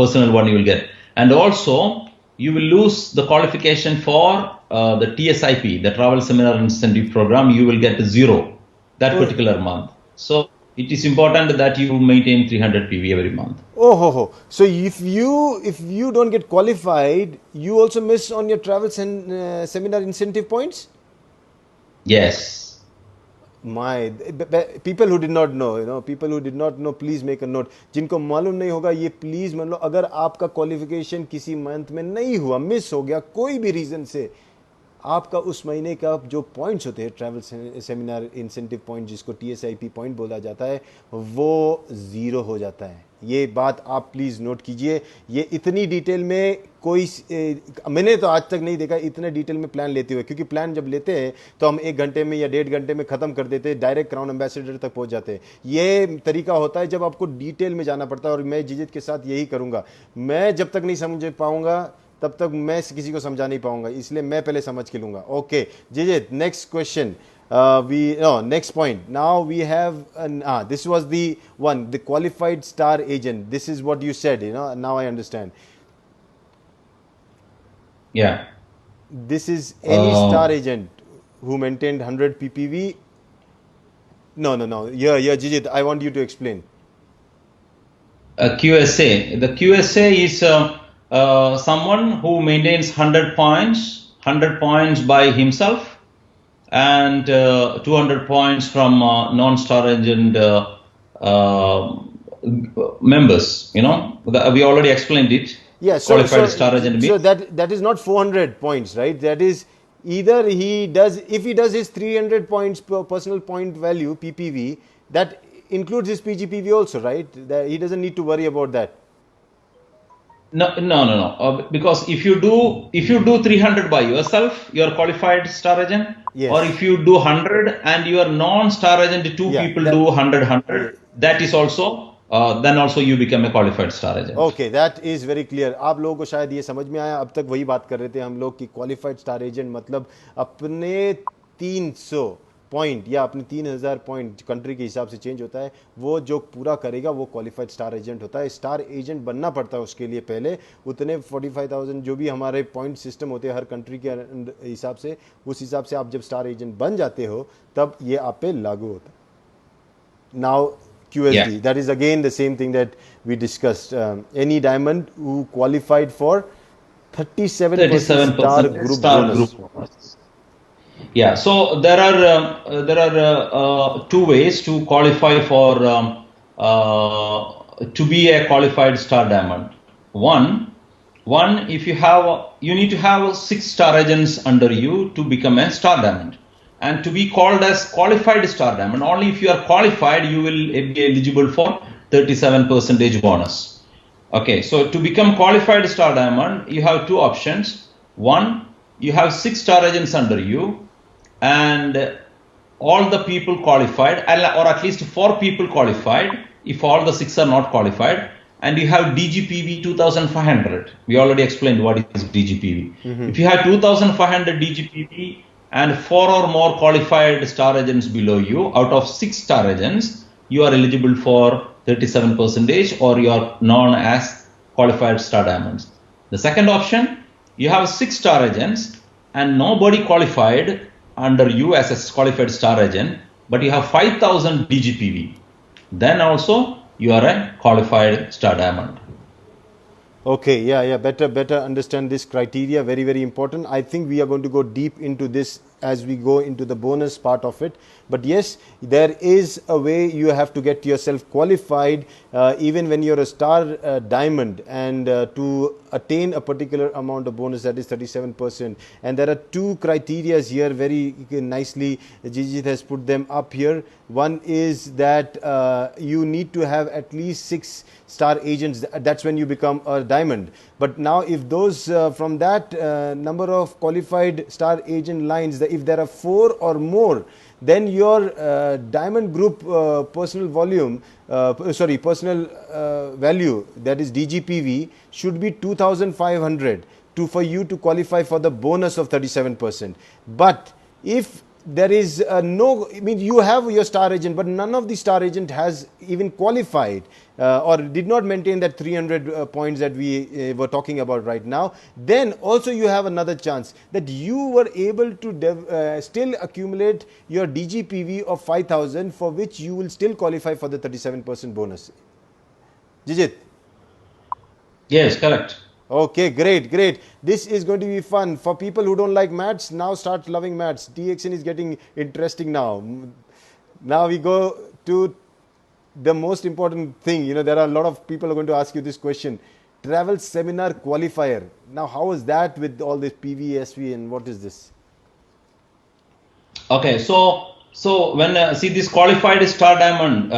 personal one you will get. And also you will lose the qualification for the TSIP, the Travel Seminar Incentive Program. You will get 0 that particular month. So it is important that you maintain 300 PV every month. Oh, ho, ho. So if you don't get qualified, you also miss on your travel seminar incentive points? Yes. People who did not know, please make a note. जिनको मालूम नहीं होगा ये please मान लो, अगर आपका qualification किसी month में नहीं हुआ, मिस हो गया कोई भी रीजन से, आपका उस महीने का जो पॉइंट्स होते हैं, ट्रैवल सेमिनार इंसेंटिव पॉइंट जिसको TSIP पॉइंट बोला जाता है, वो 0 हो जाता है. ये बात आप प्लीज़ नोट कीजिए. ये इतनी डिटेल में कोई मैंने तो आज तक नहीं देखा इतने डिटेल में प्लान लेते हुए, क्योंकि प्लान जब लेते हैं तो हम 1 घंटे में या 1.5 घंटे में ख़त्म कर देते हैं, डायरेक्ट क्राउन एम्बेसडर तक पहुंच जाते हैं. ये तरीका होता है जब आपको डिटेल में जाना पड़ता है, और मैं जिजित के साथ यही करूँगा. मैं जब तक नहीं समझ पाऊँगा तब तक मैं किसी को समझा नहीं पाऊंगा, इसलिए मैं पहले समझ के लूंगा. Okay Jijit, next question. Next point. Now we have this was the one, the qualified star agent. This is what you said, now I understand. Yeah. This is any star agent who maintained 100 ppv. No. Yeah, Jijith, I want you to explain. QSA. The QSA is someone who maintains 100 points by himself, and 200 points from non-star agent members. We already explained it. Yeah, qualified star agent. So that is not 400 points, right? That is either if he does his 300 points per personal point value PPV, that includes his PGPV also, right? He doesn't need to worry about that. No. Because if you do 300 by yourself, you are qualified star agent. Yes. Or if you do 100 and your non-star agent, people do 100, that is also then also you become a qualified star agent. Okay, that is very clear. आप लोगों को शायद ये समझ में आया. अब तक वही बात कर रहे थे हम लोग कि qualified star agent मतलब अपने 300 पॉइंट या अपने 3000 पॉइंट कंट्री के हिसाब से चेंज होता है, वो जो पूरा करेगा वो क्वालिफाइड स्टार एजेंट होता है. स्टार एजेंट बनना पड़ता है उसके लिए पहले उतने 45,000 जो भी हमारे पॉइंट सिस्टम होते हैं हर कंट्री के हिसाब से, उस हिसाब से आप जब स्टार एजेंट बन जाते हो तब ये आप पे लागू होता है. Now QSD, that is again the same thing that we discussed. Any diamond who qualified for 37% star group bonus. Yeah, so there are 2 ways to qualify for to be a qualified star diamond. One, if you need to have 6 star agents under you to become a star diamond, and to be called as qualified star diamond. Only if you are qualified, you will be eligible for 37% bonus. Okay, so to become qualified star diamond, you have 2 options. One, you have 6 star agents under you, and all the people qualified, or at least 4 people qualified, if all the 6 are not qualified, and you have DGPV 2500. We already explained what is DGPV. If you have 2500 DGPV and 4 or more qualified star agents below you, out of 6 star agents, you are eligible for 37%, or you are known as qualified star diamonds. The second option, you have 6 star agents and nobody qualified under you as a qualified star agent, but you have 5,000 DGPV. Then also you are a qualified star diamond. Okay, yeah, better understand this criteria, very, very important. I think we are going to go deep into this as we go into the bonus part of it. But yes, there is a way you have to get yourself qualified even when you're a star diamond, and to attain a particular amount of bonus, that is 37%. And there are 2 criteria here, very nicely Jijith has put them up here. One is that you need to have at least 6 star agents. That's when you become a diamond. But now if those from that number of qualified star agent lines, the if there are 4 or more, then your diamond group personal volume, personal value, that is DGPV, should be 2,500 for you to qualify for the bonus of 37%. But if there is no, I mean, you have your star agent, but none of the star agent has even qualified or did not maintain that 300 points that we were talking about right now, then also you have another chance that you were able to still accumulate your DGPV of 5,000, for which you will still qualify for the 37% bonus. Jijith? Yes, correct. Okay, great. This is going to be fun. For people who don't like maths, now start loving maths. DXN is getting interesting now. Now we go to the most important thing. You know, there are a lot of people who are going to ask you this question. Travel seminar qualifier. Now, how is that with all this PV, SV, and what is this? Okay, so when see this qualified star diamond,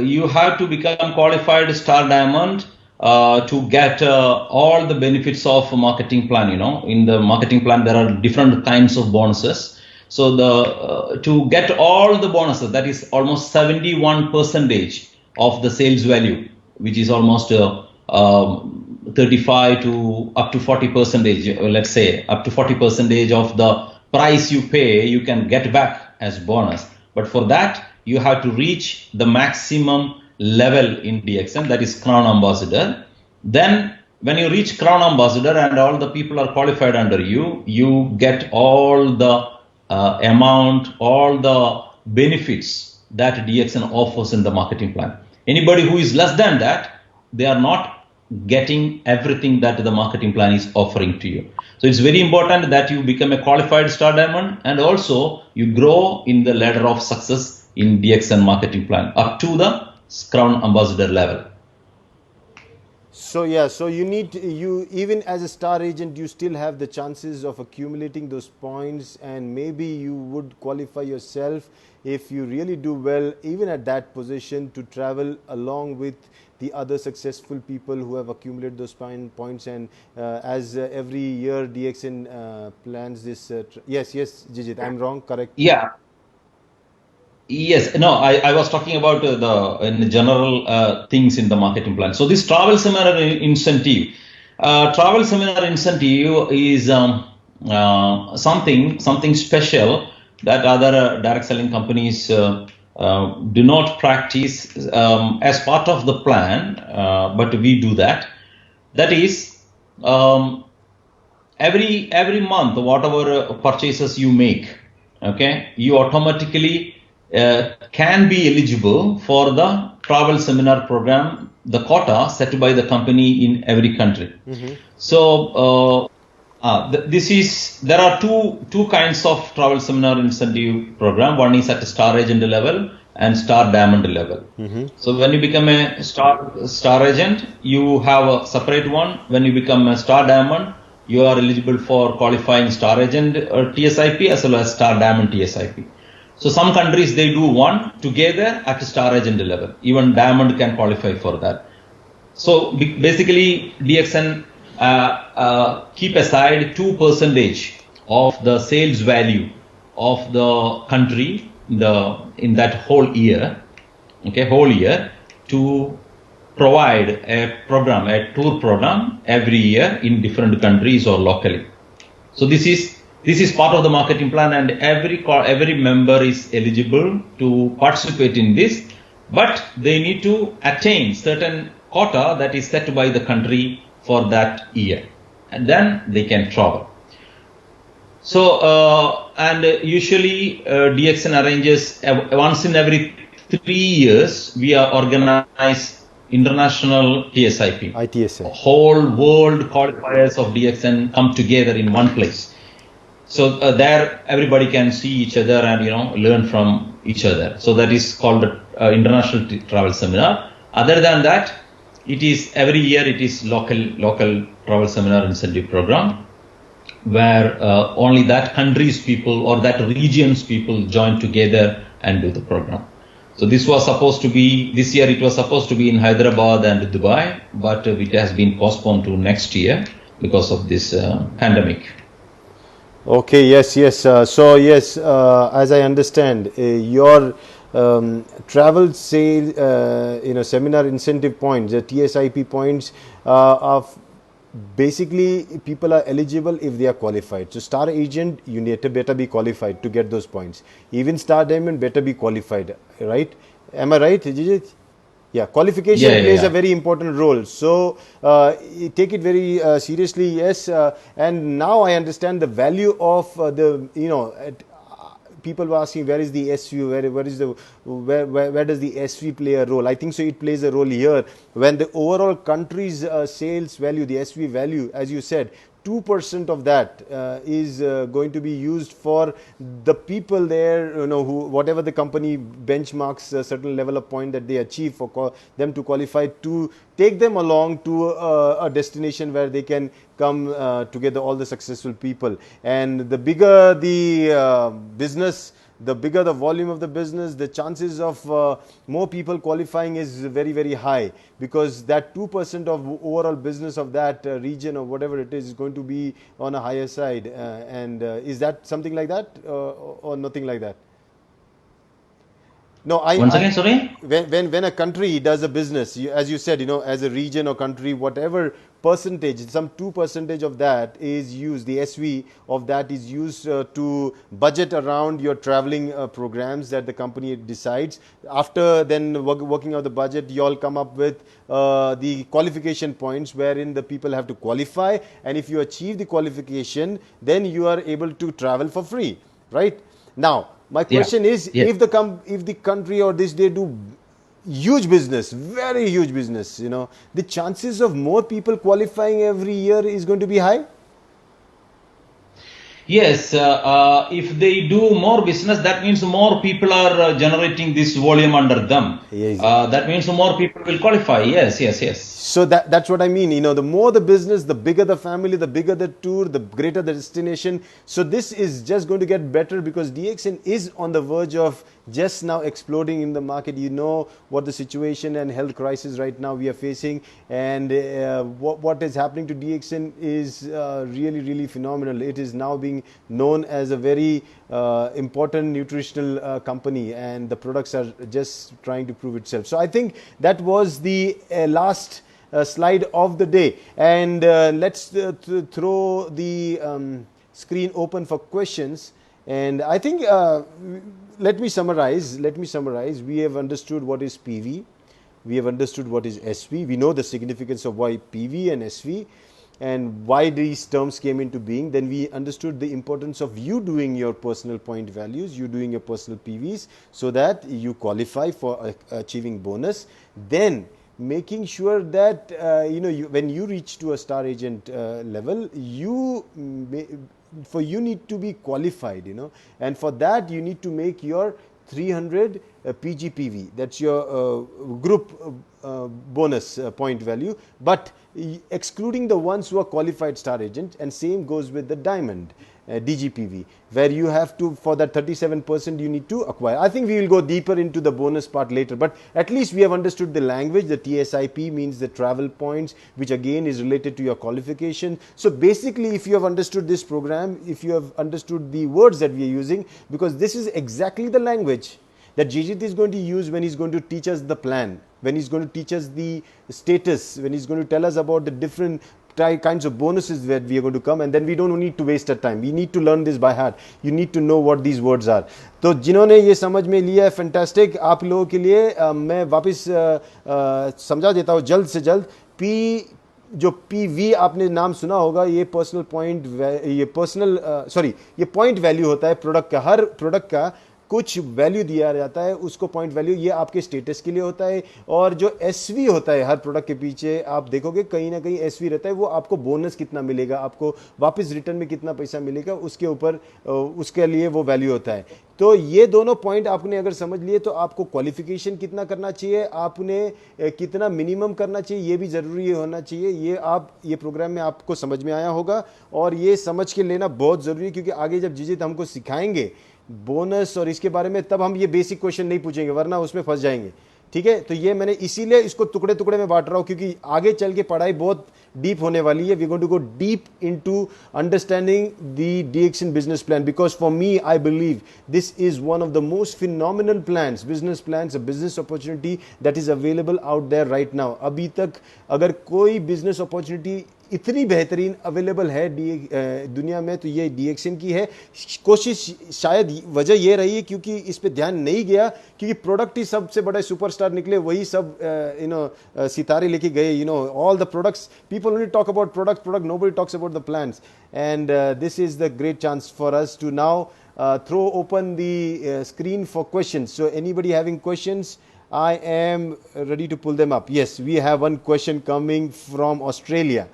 you have to become qualified star diamond to get all the benefits of a marketing plan. You know, in the marketing plan there are different kinds of bonuses. So the to get all the bonuses, that is almost 71% of the sales value, which is almost 35 to up to 40%. Let's say up to 40% of the price you pay, you can get back as bonus. But for that, you have to reach the maximum level in DXN, that is Crown Ambassador. Then when you reach Crown Ambassador and all the people are qualified under you, you get all the amount, all the benefits that DXN offers in the marketing plan. Anybody who is less than that, they are not getting everything that the marketing plan is offering to you. So it's very important that you become a qualified star diamond and also you grow in the ladder of success in DXN marketing plan up to the Crown Ambassador level. So yeah, so you even as a star agent, you still have the chances of accumulating those points, and maybe you would qualify yourself if you really do well, even at that position, to travel along with the other successful people who have accumulated those points. And as every year DXN plans this. Yes, Jijith, I'm wrong, correct? Yeah. Yes, no, I was talking about in general things in the marketing plan. So this travel seminar incentive is something special that other direct selling companies do not practice as part of the plan, but we do that. That is every month, whatever purchases you make, okay, you automatically can be eligible for the travel seminar program, the quota set by the company in every country. Mm-hmm. So there are two kinds of travel seminar incentive program. One is at star agent level and star diamond level. Mm-hmm. So when you become a star agent, you have a separate one. When you become a star diamond, you are eligible for qualifying star agent or TSIP as well as star diamond TSIP. So some countries, they do one together at star agent level. Even diamond can qualify for that. So basically DXN keep aside 2% of the sales value of the country in that whole year, to provide a tour program every year in different countries or locally. So this is part of the marketing plan, and every member is eligible to participate in this, but they need to attain certain quota that is set by the country for that year, and then they can travel. So and usually DXN arranges once in every 3 years we are organize international TSIP. ITSA. Whole world qualifiers of DXN come together in one place. So there everybody can see each other and learn from each other. So that is called the international travel seminar. Other than that, it is every year it is local travel seminar incentive program, where only that country's people or that region's people join together and do the program. So this year it was supposed to be in Hyderabad and Dubai, but it has been postponed to next year because of this pandemic. Okay, yes. So yes, as I understand, your travel sale, seminar incentive points, the TSIP points, are basically people are eligible if they are qualified. So star agent, you need to better be qualified to get those points. Even star diamond better be qualified, right? Am I right, Jijith? Yeah, qualification Yeah, yeah, plays a yeah. very important role. So take it very seriously, yes. And now I understand the value of people were asking where is the SV, where is the where does the SV play a role? I think so. It plays a role here when the overall country's sales value, the SV value, as you said, 2% of that is going to be used for the people there, who whatever the company benchmarks a certain level of point that they achieve for them to qualify, to take them along to a destination where they can come together, all the successful people. And the bigger the business, the bigger the volume of the business, the chances of more people qualifying is very, very high, because that 2% of overall business of that region or whatever it is going to be on a higher side. And is that something like that, or nothing like that? No, Once again, sorry. when a country does a business, as you said, as a region or country, whatever percentage, some 2% of that is used, the SV of that is used to budget around your traveling programs that the company decides. After then working out the budget, you all come up with the qualification points wherein the people have to qualify, and if you achieve the qualification, then you are able to travel for free, right? Now, my Yeah, question is, yeah. if the country or this, they do huge business, very huge business, the chances of more people qualifying every year is going to be high. Yes, if they do more business, that means more people are generating this volume under them. Yes. That means more people will qualify. Yes. So that's what I mean. The more the business, the bigger the family, the bigger the tour, the greater the destination. So this is just going to get better, because DXN is on the verge of just now exploding in the market. You know what the situation and health crisis right now we are facing, and what is happening to DXN is really, really phenomenal. It is now being known as a very important nutritional company, and the products are just trying to prove itself. So I think that was the last slide of the day, and let's throw the screen open for questions. And I think let me summarize. We have understood what is PV, we have understood what is SV, we know the significance of why PV and SV and why these terms came into being. Then we understood the importance of you doing your personal point values, you doing your personal PVs, so that you qualify for achieving bonus. Then making sure that when you reach to a star agent level, you need to be qualified, and for that you need to make your 300 PGPV, that's your group bonus point value, but excluding the ones who are qualified star agent. And same goes with the diamond DGPV, where you have to, for that 37% you need to acquire. I think we will go deeper into the bonus part later, but at least we have understood the language. The TSIP means the travel points, which again is related to your qualification. So basically, if you have understood this program, if you have understood the words that we are using, because this is exactly the language that Jijith is going to use when he's going to teach us the plan, when he's going to teach us the status, when he's going to tell us about the different kinds of bonuses that we are going to come, and then we don't need to waste our time. We need to learn this by heart. You need to know what these words are. तो जिन्होंने ये समझ में लिया है, fantastic. आप लोगों के लिए मैं वापस समझा देता हूँ जल्द से जल्द. जो PV आपने नाम सुना होगा, ये पर्सनल पॉइंट, ये पॉइंट वैल्यू होता है प्रोडक्ट का. हर प्रोडक्ट का कुछ वैल्यू दिया जाता है, उसको पॉइंट वैल्यू, ये आपके स्टेटस के लिए होता है. और जो SV होता है हर प्रोडक्ट के पीछे, आप देखोगे कहीं ना कहीं SV रहता है, वो आपको बोनस कितना मिलेगा, आपको वापस रिटर्न में कितना पैसा मिलेगा, उसके ऊपर उसके लिए वो वैल्यू होता है. तो ये दोनों पॉइंट आपने अगर समझ लिए, तो आपको क्वालिफिकेशन कितना करना चाहिए, आपने कितना मिनिमम करना चाहिए, ये भी ज़रूरी होना चाहिए. ये प्रोग्राम में आपको समझ में आया होगा, और ये समझ के लेना बहुत ज़रूरी है, क्योंकि आगे जब जिजित हमको सिखाएंगे बोनस और इसके बारे में, तब हम ये बेसिक क्वेश्चन नहीं पूछेंगे, वरना उसमें फंस जाएंगे. ठीक है, तो ये मैंने इसीलिए इसको टुकड़े टुकड़े में बांट रहा हूं क्योंकि आगे चल के पढ़ाई बहुत डीप होने वाली है. We going to go deep into understanding the DXN business plan because for me I believe this is one of the most phenomenal plans, business plans, a business opportunity that is available out there right now. अभी तक अगर कोई business opportunity इतनी बेहतरीन available है दुनिया में तो ये DXN की है. कोशिश शायद वजह ये रही है क्योंकि इस पे ध्यान नहीं गया क्योंकि प्रोडक्ट ही सबसे बड़े सुपरस्टार निकले, वही सब सितारे लेके गए. All the products, people only talk about product, nobody talks about the plans. And this is the great chance for us to now throw open the screen for questions. So anybody having questions, I am ready to pull them up. Yes, we have one question coming from Australia.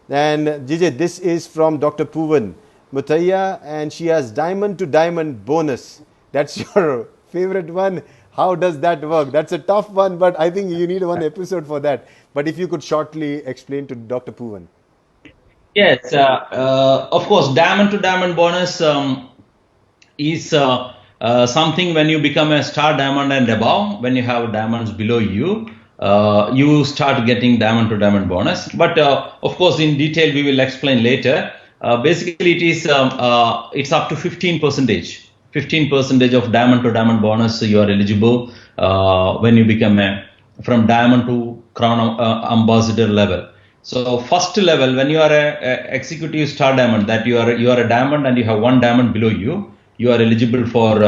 And jijith, this is from Dr. Puvan Mutaya and she has diamond to diamond bonus. That's your favorite one. How does that work? That's a tough one, but I think you need one episode for that. But if you could shortly explain to Dr. Puvan. Yes, of course, diamond to diamond bonus is something when you become a star diamond and above. When you have diamonds below you, you start getting diamond to diamond bonus. But of course, in detail we will explain later. Basically, it's up to 15%. 15% of diamond to diamond bonus you are eligible when you become from diamond to crown ambassador level. So first level, when you are a executive star diamond, that you are a diamond and you have one diamond below you, you are eligible for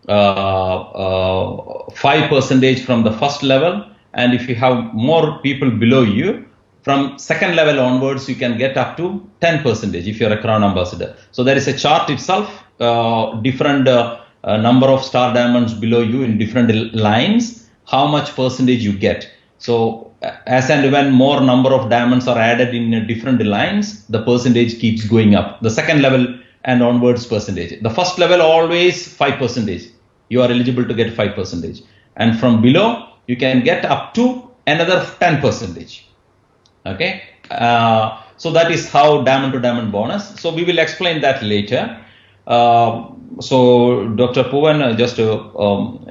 5% from the first level. And if you have more people below you, from second level onwards, you can get up to 10% if you are a crown ambassador. So there is a chart itself, different number of star diamonds below you in different lines, how much percentage you get. So as and when more number of diamonds are added in different lines, the percentage keeps going up. The second level and onwards percentage. The first level always 5%. You are eligible to get 5%. And from below, you can get up to another 10%. Okay. So that is how diamond to diamond bonus. So we will explain that later. So Dr. Puvan,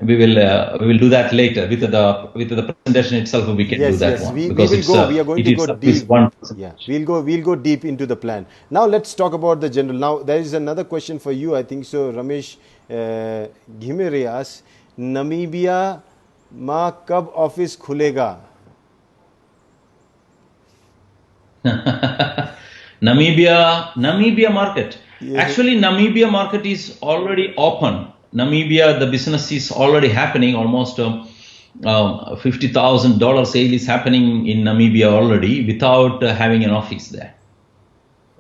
we will do that later with the presentation itself. We can do that one we because will go. We are going to go deep. Yeah, we'll go deep into the plan. Now let's talk about the general. Now there is another question for you. I think so. Ramesh Ghimerias, Namibia मा कब office खुलेगा? Namibia market. Yeah. Actually, Namibia market is already open. Namibia, the business is already happening. Almost $50,000 sale is happening in Namibia already without having an office there.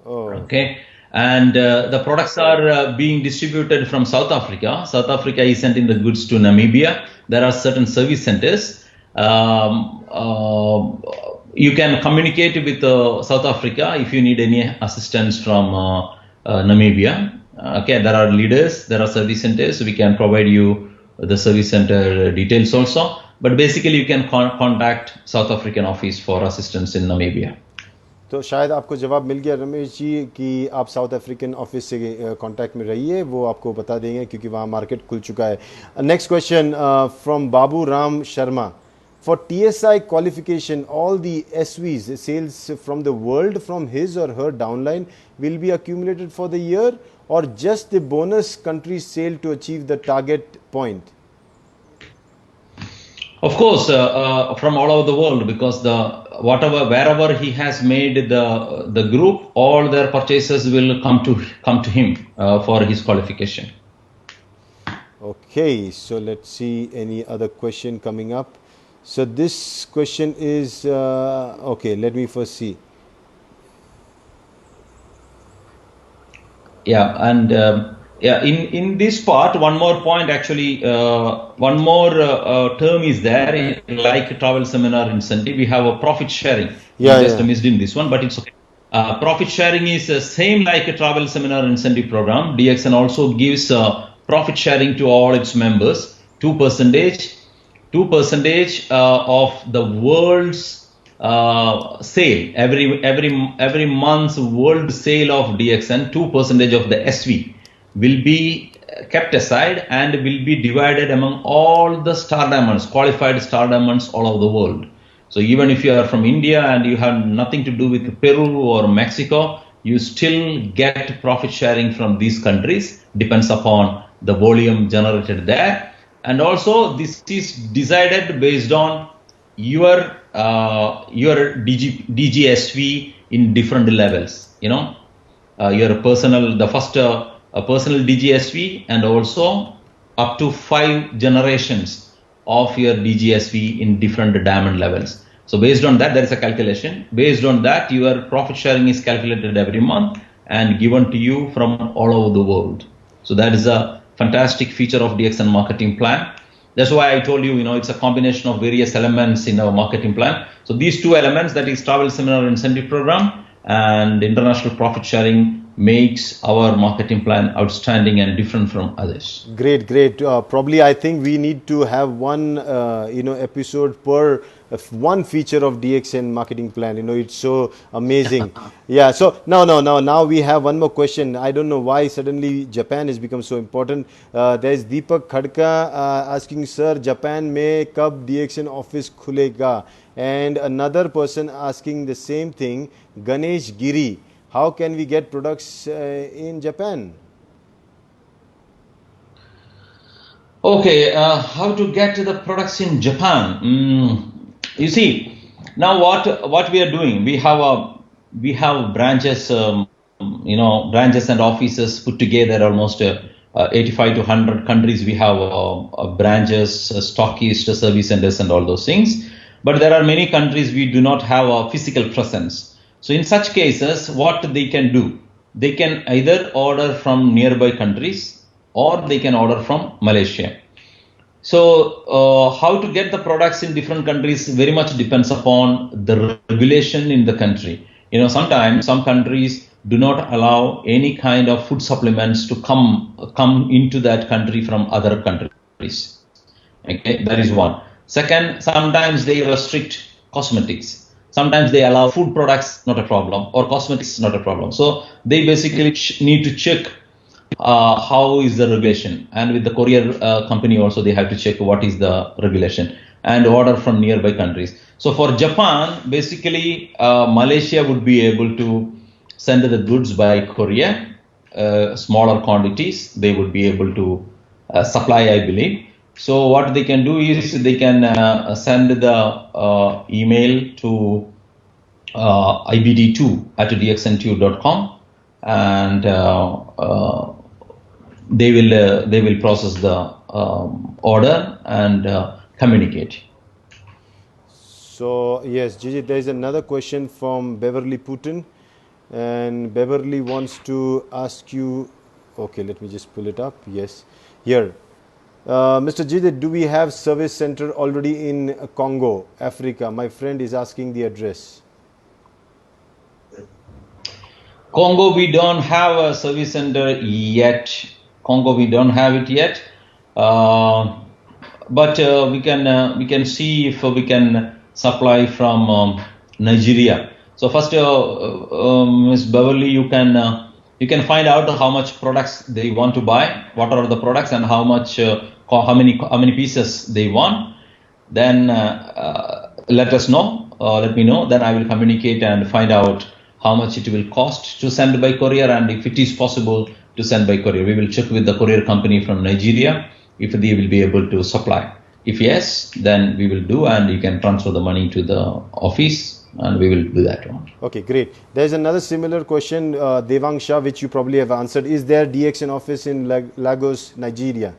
Oh. Okay. And the products are being distributed from South Africa. South Africa is sending the goods to Namibia. There are certain service centers. You can communicate with South Africa if you need any assistance from Namibia. Okay, there are leaders, there are service centers. We can provide you the service center details also. But basically, you can contact South African office for assistance in Namibia. तो शायद आपको जवाब मिल गया रमेश जी कि आप south African office से contact में रहिए, वो आपको बता देंगे क्योंकि वहाँ मार्केट खुल चुका है. Next question from Babu Ram Sharma. For TSI qualification, all the SVs, sales from the world, from his or her downline will be accumulated for the year, or just the bonus country sale to achieve the target point? Of course, from all over the world, because wherever he has made the group, all their purchases will come to him for his qualification. Okay, so let's see any other question coming up. So this question is okay. Let me first see. Yeah, and in this part, one more point actually. One more term is there, like travel seminar incentive. We have a profit sharing. Just missed in this one, but it's okay. Profit sharing is same like a travel seminar incentive program. DXN also gives profit sharing to all its members. 2% of the world's sale, every month's world sale of DXN, 2% of the SV will be kept aside and will be divided among all the star diamonds, qualified star diamonds all over the world. So even if you are from India and you have nothing to do with Peru or Mexico, you still get profit sharing from these countries, depends upon the volume generated there. And also this is decided based on your DGSV in different levels, your personal, the first a personal DGSV and also up to 5 generations of your DGSV in different diamond levels. So based on that, there is a calculation. Based on that, your profit sharing is calculated every month and given to you from all over the world. So that is a fantastic feature of DXN marketing plan. That's why I told you, it's a combination of various elements in our marketing plan. So these two elements, that is travel seminar incentive program and international profit sharing, makes our marketing plan outstanding and different from others. Great. Probably I think we need to have one episode per one feature of DXN marketing plan. It's so amazing. Yeah. So now we have one more question. I don't know why suddenly Japan has become so important. There's Deepak Khadka asking, sir, Japan mein kab DXN office khulega? And another person asking the same thing, Ganesh Giri. How can we get products in Japan? Okay, how to get the products in Japan? You see, now what we are doing, we have branches, branches and offices put together, almost 85 to 100 countries. We have branches, stockists, service centers, and all those things. But there are many countries we do not have a physical presence. So in such cases, what they can do, they can either order from nearby countries or they can order from Malaysia. So how to get the products in different countries very much depends upon the regulation in the country. Sometimes some countries do not allow any kind of food supplements to come into that country from other countries. Okay, that is one. Second, sometimes they restrict cosmetics. Sometimes they allow food products, not a problem, or cosmetics, not a problem. So they basically need to check how is the regulation. And with the courier company also, they have to check what is the regulation and order from nearby countries. So for Japan, basically Malaysia would be able to send the goods by courier, smaller quantities. They would be able to supply, I believe. So what they can do is they can send the email to ibd2@dxn2.com and they will process the order and communicate. So yes, Gigi, there is another question from Beverly Putin, and Beverly wants to ask you. Okay, let me just pull it up. Yes, here. Mr. Jijith, do we have service center already in Congo, Africa? My friend is asking the address. Congo, we don't have a service center yet. Congo, we don't have it yet. But we can see if we can supply from Nigeria. So first, Ms. Beverly, you can find out how much products they want to buy, what are the products, and how many pieces they want. Then let us know. Let me know. Then I will communicate and find out how much it will cost to send by courier, and if it is possible to send by courier. We will check with the courier company from Nigeria if they will be able to supply. If yes, then we will do, and you can transfer the money to the office, and we will do that one. Okay, great. There's another similar question, Devang Shah, which you probably have answered. Is there DXN office in Lagos, Nigeria?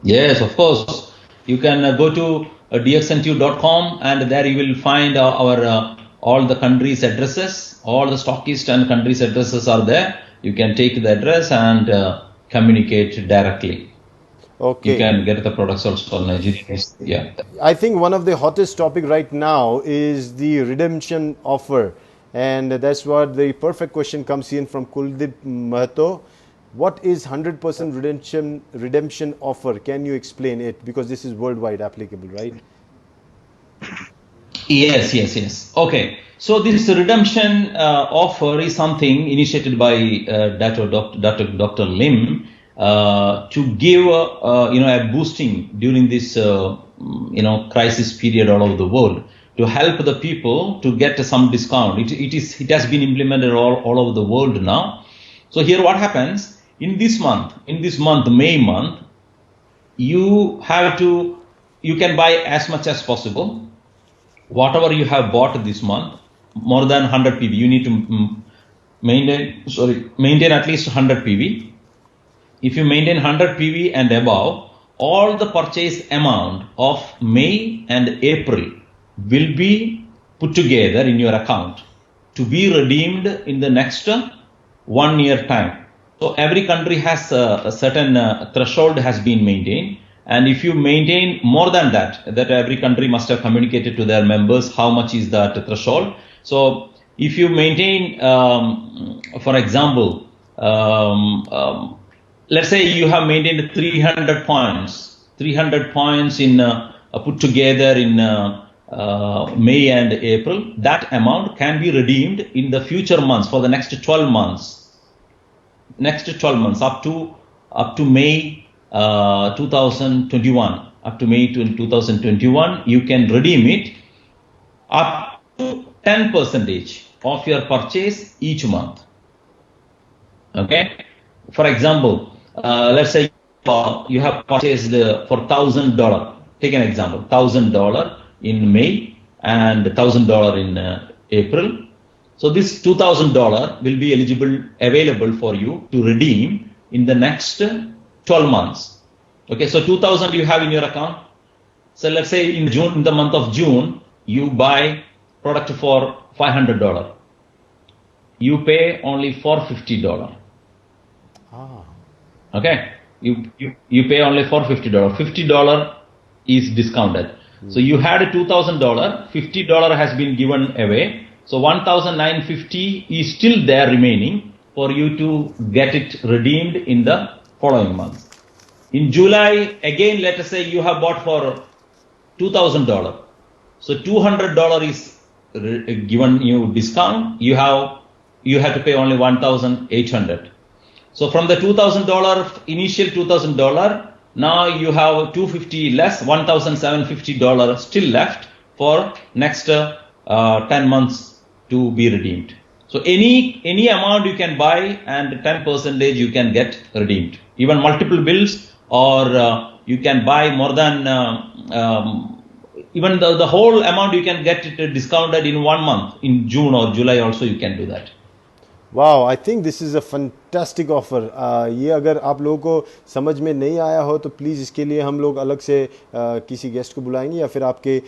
Yes, of course. You can go to dxn2.com, and there you will find our all the countries' addresses. All the stockist and countries' addresses are there. You can take the address and communicate directly. Okay. You can get the products also on Nigeria. Yeah. I think one of the hottest topic right now is the redemption offer, and that's what the perfect question comes in from Kuldip Mahato. What is 100% redemption offer? Can you explain it? Because this is worldwide applicable, right? Yes. Okay. So this redemption offer is something initiated by Dr. Lim to give a boosting during this crisis period all over the world, to help the people to get some discount. It has been implemented all over the world now. So here what happens in this month, May month, you can buy as much as possible. Whatever you have bought this month, more than 100 PV, you need to maintain at least 100 PV. If you maintain 100 PV and above, all the purchase amount of May and April will be put together in your account to be redeemed in the next 1 year time. So every country has a certain threshold has been maintained. And if you maintain more than that every country must have communicated to their members how much is that threshold. So if you maintain, for example, let's say you have maintained 300 points in put together in May and April, that amount can be redeemed in the future months for the next 12 months. Up to May 2021. Up to May 2021, you can redeem it up to 10% of your purchase each month. Okay. For example, let's say you have purchased for $1,000. Take an example: $1,000 in May and $1,000 in April. So this $2,000 will be available for you to redeem in the next 12 months. Okay, so 2,000 you have in your account. So let's say in the month of June, you buy product for $500. You pay only for $50. Okay, you pay only for $50. $50 is discounted. So you had $2,000, $50 has been given away. So $1,950 is still there remaining for you to get it redeemed in the following month. In July, again, let us say you have bought for $2,000. So $200 is given you discount. You have to pay only $1,800. So from the $2,000 initial $2,000, now you have $250 less, $1,750 still left for next 10 months to be redeemed. So any amount you can buy and 10% you can get redeemed. Even multiple bills, or you can buy more than even the whole amount you can get it discounted in 1 month. In June or July also you can do that. Wow, I think this is a fantastic offer. ये अगर आप लोगों को समझ में नहीं आया हो तो प्लीज़ इसके लिए हम लोग अलग से किसी गेस्ट को बुलाएंगे, या फिर आपके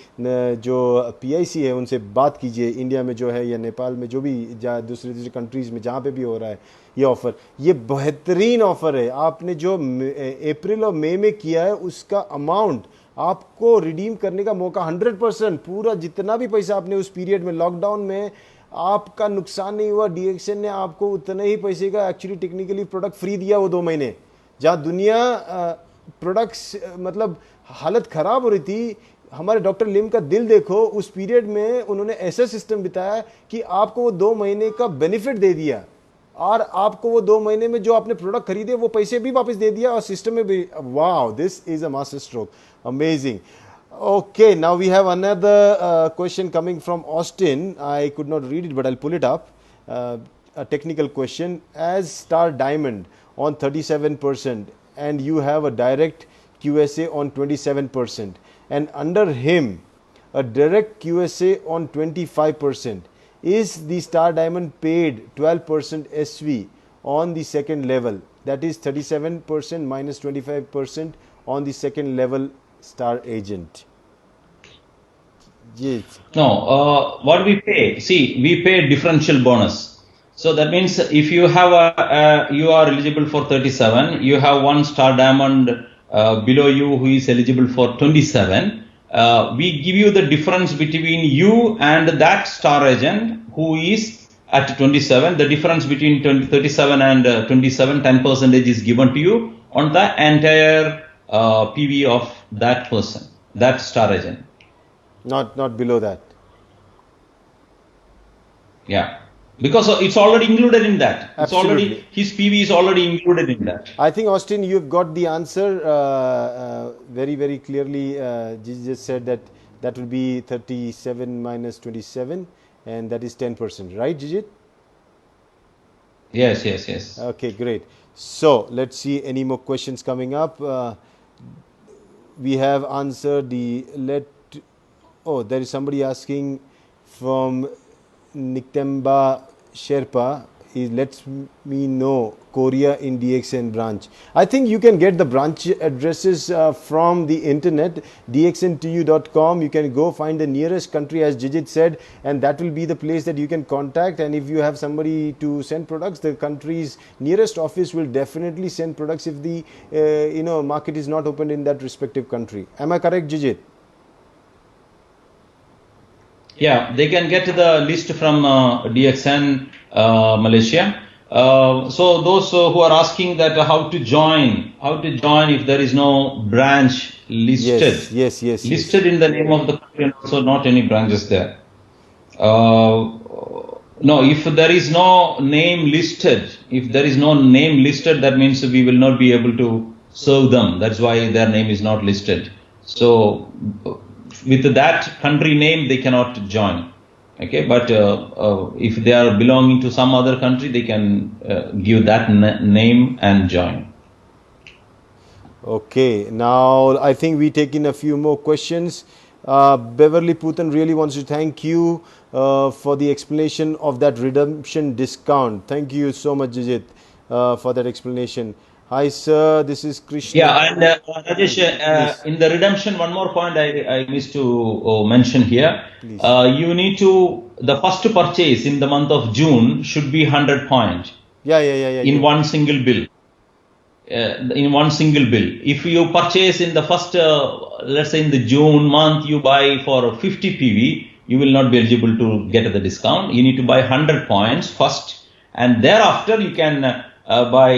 जो PIC है उनसे बात कीजिए, इंडिया में जो है या नेपाल में, जो भी दूसरे कंट्रीज़ में जहाँ पे भी हो रहा है ये ऑफ़र. ये बेहतरीन ऑफ़र है. आपने जो अप्रैल और मई में किया है उसका अमाउंट आपको रिडीम करने का मौका 100%. पूरा जितना भी पैसा आपने उस पीरियड में लॉकडाउन में आपका नुकसान नहीं हुआ, DXN ने आपको उतने ही पैसे का एक्चुअली टेक्निकली प्रोडक्ट फ्री दिया वो 2 महीने. जहाँ दुनिया प्रोडक्ट्स मतलब हालत ख़राब हो रही थी, हमारे डॉक्टर लिम का दिल देखो, उस पीरियड में उन्होंने ऐसा सिस्टम बताया कि आपको वो 2 महीने का बेनिफिट दे दिया, और आपको वो 2 महीने में जो आपने प्रोडक्ट खरीदे वो पैसे भी वापस दे दिया और सिस्टम में भी. Wow, this is a master stroke. Amazing. Okay, now we have another question coming from Austin. I could not read it, but I'll pull it up. A technical question. As Star Diamond on 37%, and you have a direct QSA on 27%, and under him a direct QSA on 25%, is the Star Diamond paid 12% SV on the second level? That is 37% minus 25% on the second level Star agent. Yes. No, what we pay? See, we pay differential bonus. So that means if you have you are eligible for 37, you have one Star Diamond below you who is eligible for 27. We give you the difference between you and that Star agent who is at 27. The difference between 37 and 27, 10% is given to you on the entire PV of that person, that Star agent. Not below that. Yeah, because it's already included in that. It's Absolutely. already, his PV is already included in that. I think, Austin, you've got the answer very, very clearly. Gigi just said that that will be 37 minus 27, and that is 10%, right, Gigi? Yes, yes, yes. Okay, great. So let's see any more questions coming up. We have answered the oh, there is somebody asking from Niktemba Sherpa. He lets me know Korea in DXN branch. I think you can get the branch addresses from the internet, dxntu.com. You can go find the nearest country, as Jijith said, and that will be the place that you can contact. And if you have somebody to send products, the country's nearest office will definitely send products if the market is not opened in that respective country. Am I correct, Jijith? Yeah, they can get the list from DXN Malaysia. So those who are asking that how to join if there is no branch listed. Yes. Listed in the name of the country, and also not any branches there. No, if there is no name listed, that means we will not be able to serve them. That's why their name is not listed. So with that country name, they cannot join. Okay, but if they are belonging to some other country, they can give that name and join. Okay, now I think we take in a few more questions. Beverly Putan really wants to thank you for the explanation of that redemption discount. Thank you so much, Jijith, for that explanation. Hi, sir. This is Krishna. Yeah, and Rajesh, in the redemption, one more point I missed to mention here. You need to, the first purchase in the month of June should be 100 points. Yeah. In one single bill. If you purchase in the first, let's say in the June month, you buy for 50 PV, you will not be eligible to get the discount. You need to buy 100 points first, and thereafter you can buy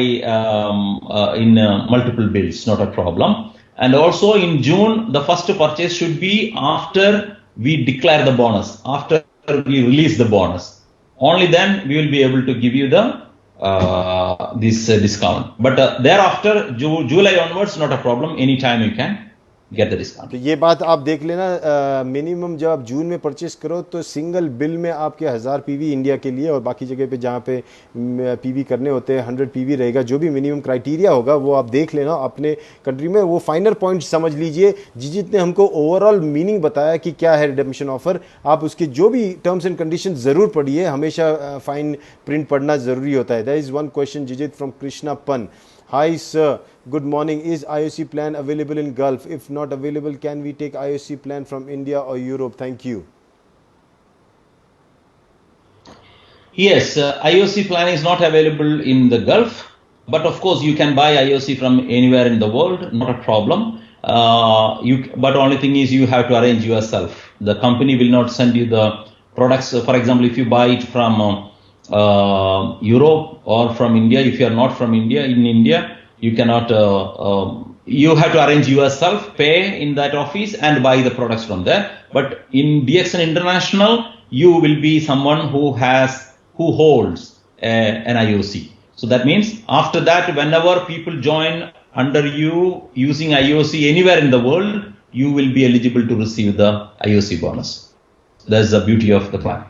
in multiple bills, not a problem. And also in June, the first purchase should be after we declare the bonus, after we release the bonus. Only then we will be able to give you the this discount. But thereafter, July onwards, not a problem. Anytime you can get the discount. तो ये बात आप देख लेना, minimum जब आप जून में purchase करो तो सिंगल बिल में आपके 1000 पीवी इंडिया के लिए, और बाकी जगह पे जहाँ पे पीवी करने होते हैं 100 पीवी रहेगा. जो भी मिनिमम क्राइटेरिया होगा वो आप देख लेना अपने कंट्री में. वो फाइनल पॉइंट समझ लीजिए. जिजित ने हमको ओवरऑल मीनिंग बताया कि क्या है रिडेम्पशन ऑफर. आप उसके जो भी टर्म्स एंड कंडीशन ज़रूर पढ़िए. हमेशा फाइन प्रिंट पढ़ना ज़रूरी होता है. That is one question Jijit from Krishna पन. Hi sir, good morning. Is IOC plan available in Gulf? If not available, can we take IOC plan from India or Europe? Thank you. Yes, IOC plan is not available in the Gulf, but of course you can buy IOC from anywhere in the world, not a problem. But only thing is you have to arrange yourself. The company will not send you the products. For example, if you buy it from Europe or from India, if you are not from India, in India, you cannot, you have to arrange yourself, pay in that office and buy the products from there. But in DXN International, you will be someone who holds an IOC. So that means after that, whenever people join under you using IOC anywhere in the world, you will be eligible to receive the IOC bonus. That's the beauty of the plan.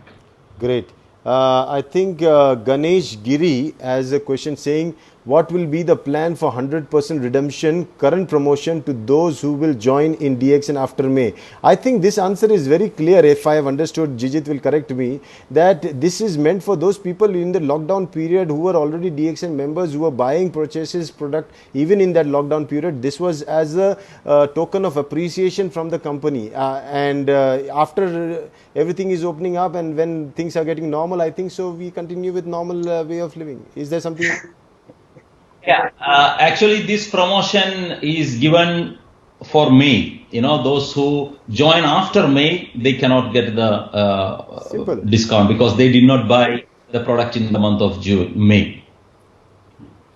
Great. I think Ganesh Giri has a question saying, what will be the plan for 100% redemption current promotion to those who will join in DXN after May? I think this answer is very clear. If I have understood, Jijith will correct me, that this is meant for those people in the lockdown period who were already DXN members, who were buying purchases product even in that lockdown period. This was as a token of appreciation from the company. And after everything is opening up and when things are getting normal, I think so we continue with normal way of living. Is there something? Yeah, actually this promotion is given for May. You know, those who join after May, they cannot get the discount because they did not buy the product in the month of May.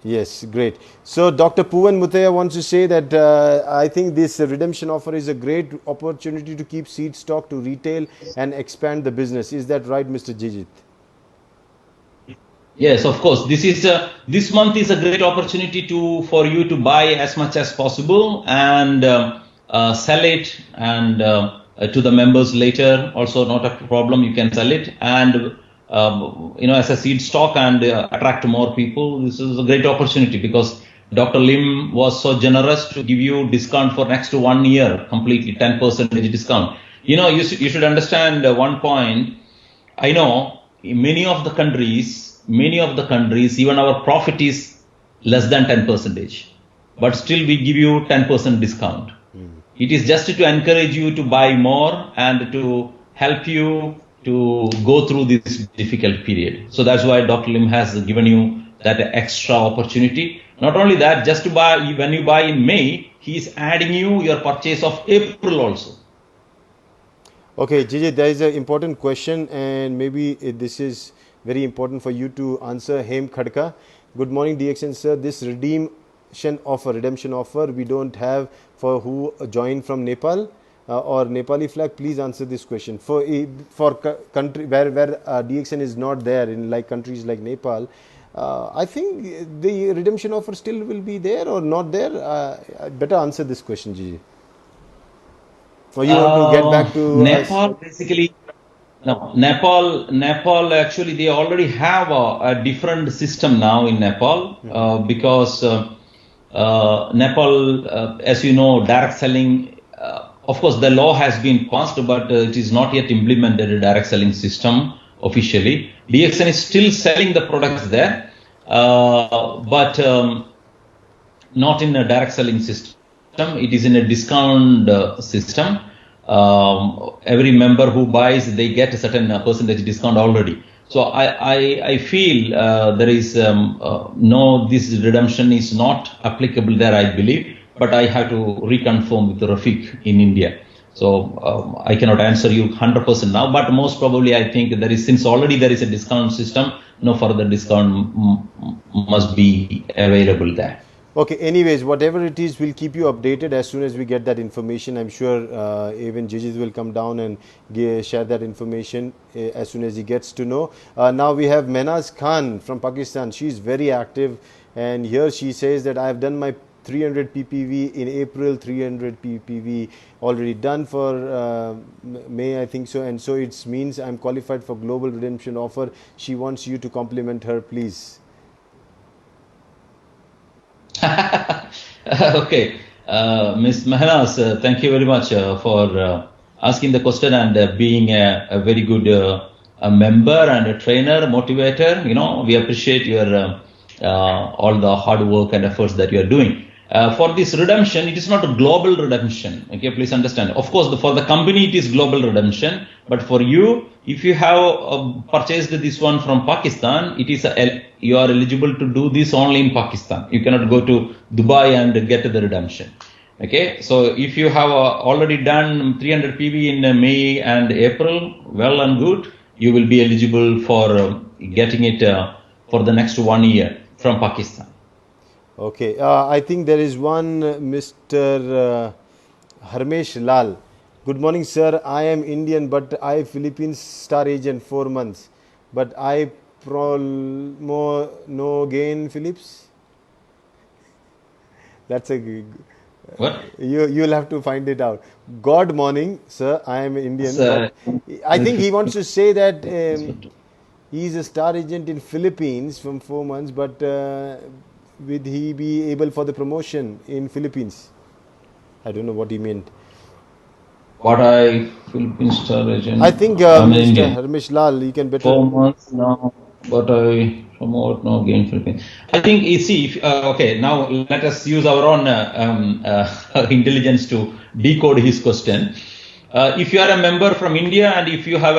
Yes, great. So Dr. Puvan Muthaya wants to say that I think this redemption offer is a great opportunity to keep seed stock to retail and expand the business. Is that right, Mr. Jijith? Yes, of course. This month is a great opportunity for you to buy as much as possible and sell it and to the members later. Also, not a problem. You can sell it and as a seed stock and attract more people. This is a great opportunity because Dr. Lim was so generous to give you discount for next 1 year completely, 10% discount. You should understand one point. I know many of the countries, even our profit is less than 10%, but still we give you 10% discount. It is just to encourage you to buy more and to help you to go through this difficult period. So that's why Dr. Lim has given you that extra opportunity. Not only that, just to buy, when you buy in May, he is adding you your purchase of April also. Okay, Jijith, there is an important question and maybe this is very important for you to answer. Hem Khadka. Good morning, DXN sir. This redemption offer we don't have for who joined from Nepal or Nepali flag. Please answer this question. For country where DXN is not there, in like countries like Nepal, I think the redemption offer still will be there or not there. Better answer this question, Jijith. Or you want to get back to Nepal? Basically, no. Nepal actually they already have a different system now in Nepal because Nepal, as you know, direct selling. Of course, the law has been passed, but it is not yet implemented a direct selling system officially. DXN is still selling the products there, but not in a direct selling system. It is in a discount system. Every member who buys, they get a certain percentage discount already. So I feel there is this redemption is not applicable there, I believe, but I have to reconfirm with Rafiq in India. So I cannot answer you 100% now, but most probably I think there is, since already there is a discount system, no further discount must be available there. Okay, anyways, whatever it is, we'll keep you updated as soon as we get that information. I'm sure even Jijith will come down and share that information as soon as he gets to know. Now we have Mehnaz Khan from Pakistan. She's very active, and here she says that I have done my 300 ppv in April, 300 ppv already done for May, I think so, and so it means I'm qualified for global redemption offer. She wants you to compliment her, please. Okay, Ms. Mehnaz, thank you very much for asking the question and being a very good member and a trainer, motivator. We appreciate your all the hard work and efforts that you are doing. For this redemption, it is not a global redemption. Okay, please understand. Of course, for the company, it is global redemption. But for you, if you have purchased this one from Pakistan, it is you are eligible to do this only in Pakistan. You cannot go to Dubai and get the redemption. Okay, so if you have already done 300 PV in May and April, well and good, you will be eligible for getting it for the next 1 year from Pakistan. Okay, I think there is one Mr. Harmesh Lal. Good morning, sir. I am Indian, but I Philippines star agent 4 months. But I no gain Philips. That's a what? You'll have to find it out. God morning, sir. I am Indian. I think he wants to say that he is a star agent in Philippines from 4 months, but will he be able for the promotion in Philippines? I don't know what he meant. What I Philippine star agent? I think Mr. Harmesh Lal, you can better. 4 months now, but I promote no gain Philippines. I think you see. Okay, now let us use our own intelligence to decode his question. If you are a member from India and if you have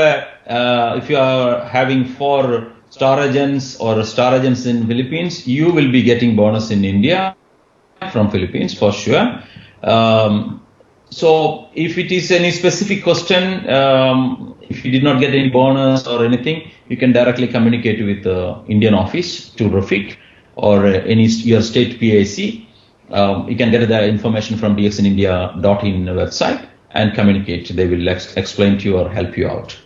if you are having 4 star agents or star agents in Philippines, you will be getting bonus in India from Philippines for sure. So if it is any specific question, if you did not get any bonus or anything, you can directly communicate with the Indian office to Rafiq or your state PAC. You can get the information from dxnindia.in website and communicate. They will explain to you or help you out.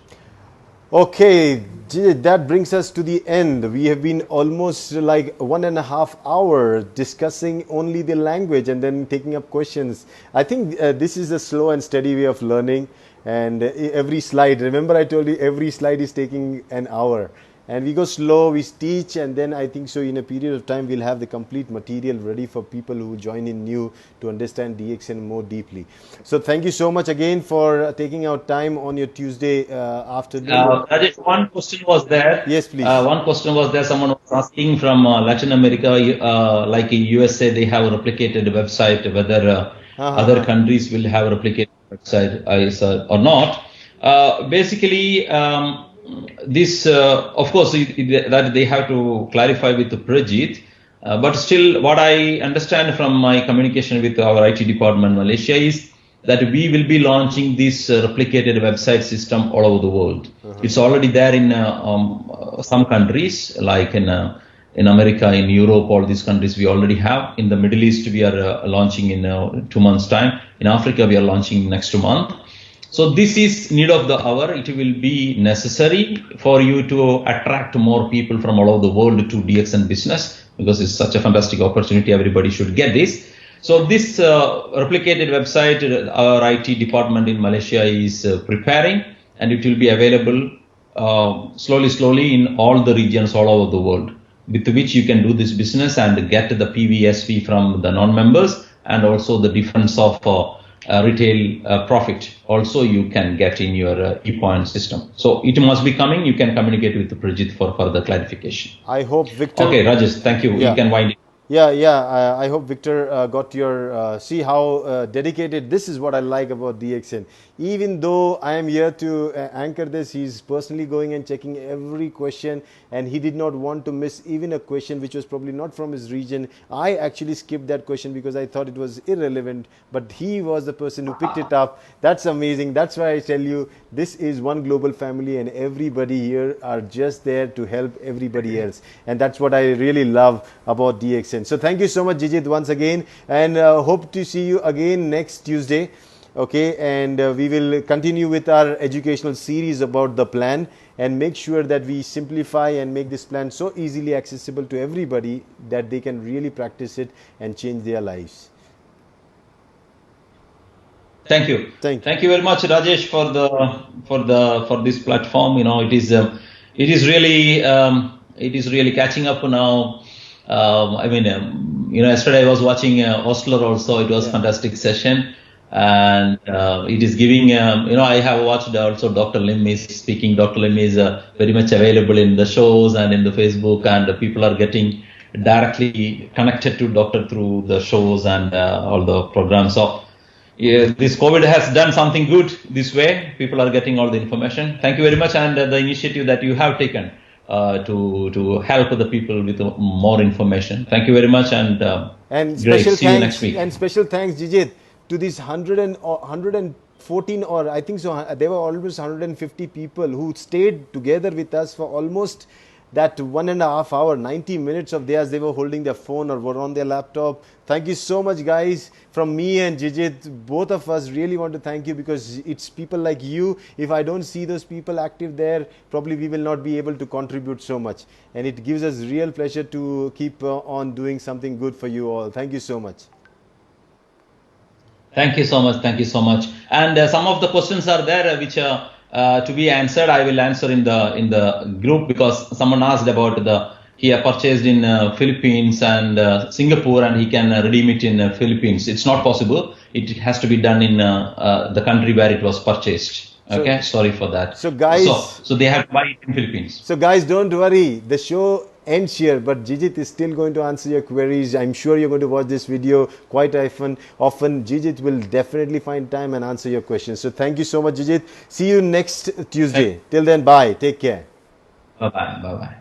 Okay, that brings us to the end. We have been almost like 1.5 hours discussing only the language and then taking up questions. I think this is a slow and steady way of learning. And every slide, remember I told you every slide is taking an hour. And we go slow, we teach, and then I think so in a period of time we'll have the complete material ready for people who join in new to understand DXN more deeply. So thank you so much again for taking out time on your Tuesday afternoon. Rajesh, one question was there. Yes, please. One question was there. Someone was asking from Latin America, like in USA, they have a replicated website. Whether other countries will have a replicated website or not. Basically, this, of course, that they have to clarify with the Prajit. But still, what I understand from my communication with our IT department in Malaysia is that we will be launching this replicated website system all over the world. It's already there in some countries, like in America, in Europe, all these countries we already have. In the Middle East, we are launching in 2 months' time. In Africa, we are launching next month. So this is need of the hour. It will be necessary for you to attract more people from all over the world to DXN business, because it's such a fantastic opportunity. Everybody should get this. So this replicated website, our IT department in Malaysia is preparing, and it will be available slowly in all the regions all over the world, with which you can do this business and get the PVSV from the non-members, and also the difference of retail profit also you can get in your e-point system. So it must be coming. You can communicate with Prajit for further clarification. I hope Victor... Okay, Rajesh, thank you. Yeah. You can wind it. Yeah. I hope Victor got your... see how dedicated... This is what I like about DXN. Even though I am here to anchor this, he's personally going and checking every question, and he did not want to miss even a question which was probably not from his region. I actually skipped that question because I thought it was irrelevant, but he was the person who picked it up. That's amazing. That's why I tell you, this is one global family, and everybody here are just there to help everybody else. And that's what I really love about DXN. So thank you so much, Jijith, once again, and hope to see you again next Tuesday. Okay, and we will continue with our educational series about the plan and make sure that we simplify and make this plan so easily accessible to everybody that they can really practice it and change their lives. Thank you. Thank you very much, Rajesh, for this platform. You know, it is really catching up now. I mean, yesterday I was watching Osler also. It was fantastic session. And it is giving, I have watched also Dr. Lim is speaking. Dr. Lim is very much available in the shows and in the Facebook, and people are getting directly connected to Doctor through the shows and all the programs. So this COVID has done something good this way. People are getting all the information. Thank you very much, and the initiative that you have taken to help the people with more information. Thank you very much, and great. See you next week. And special thanks, Jijith, to these 114, or I think so, there were almost 150 people who stayed together with us for almost that 1.5 hours, 90 minutes of theirs. They were holding their phone or were on their laptop. Thank you so much, guys. From me and Jijith, both of us really want to thank you, because it's people like you. If I don't see those people active there, probably we will not be able to contribute so much. And it gives us real pleasure to keep on doing something good for you all. Thank you so much. Thank you so much. Thank you so much. And some of the questions are there which are to be answered. I will answer in the group, because someone asked about he purchased in Philippines and Singapore, and he can redeem it in Philippines. It's not possible. It has to be done in the country where it was purchased. Okay, sorry for that. So guys, so they have to buy it in Philippines. So guys, don't worry. The show ends here, but Jijith is still going to answer your queries. I'm sure you're going to watch this video quite often. Jijith will definitely find time and answer your questions. So thank you so much, Jijith. See you next Tuesday. Till then, bye. Take care. Bye-bye. Bye-bye.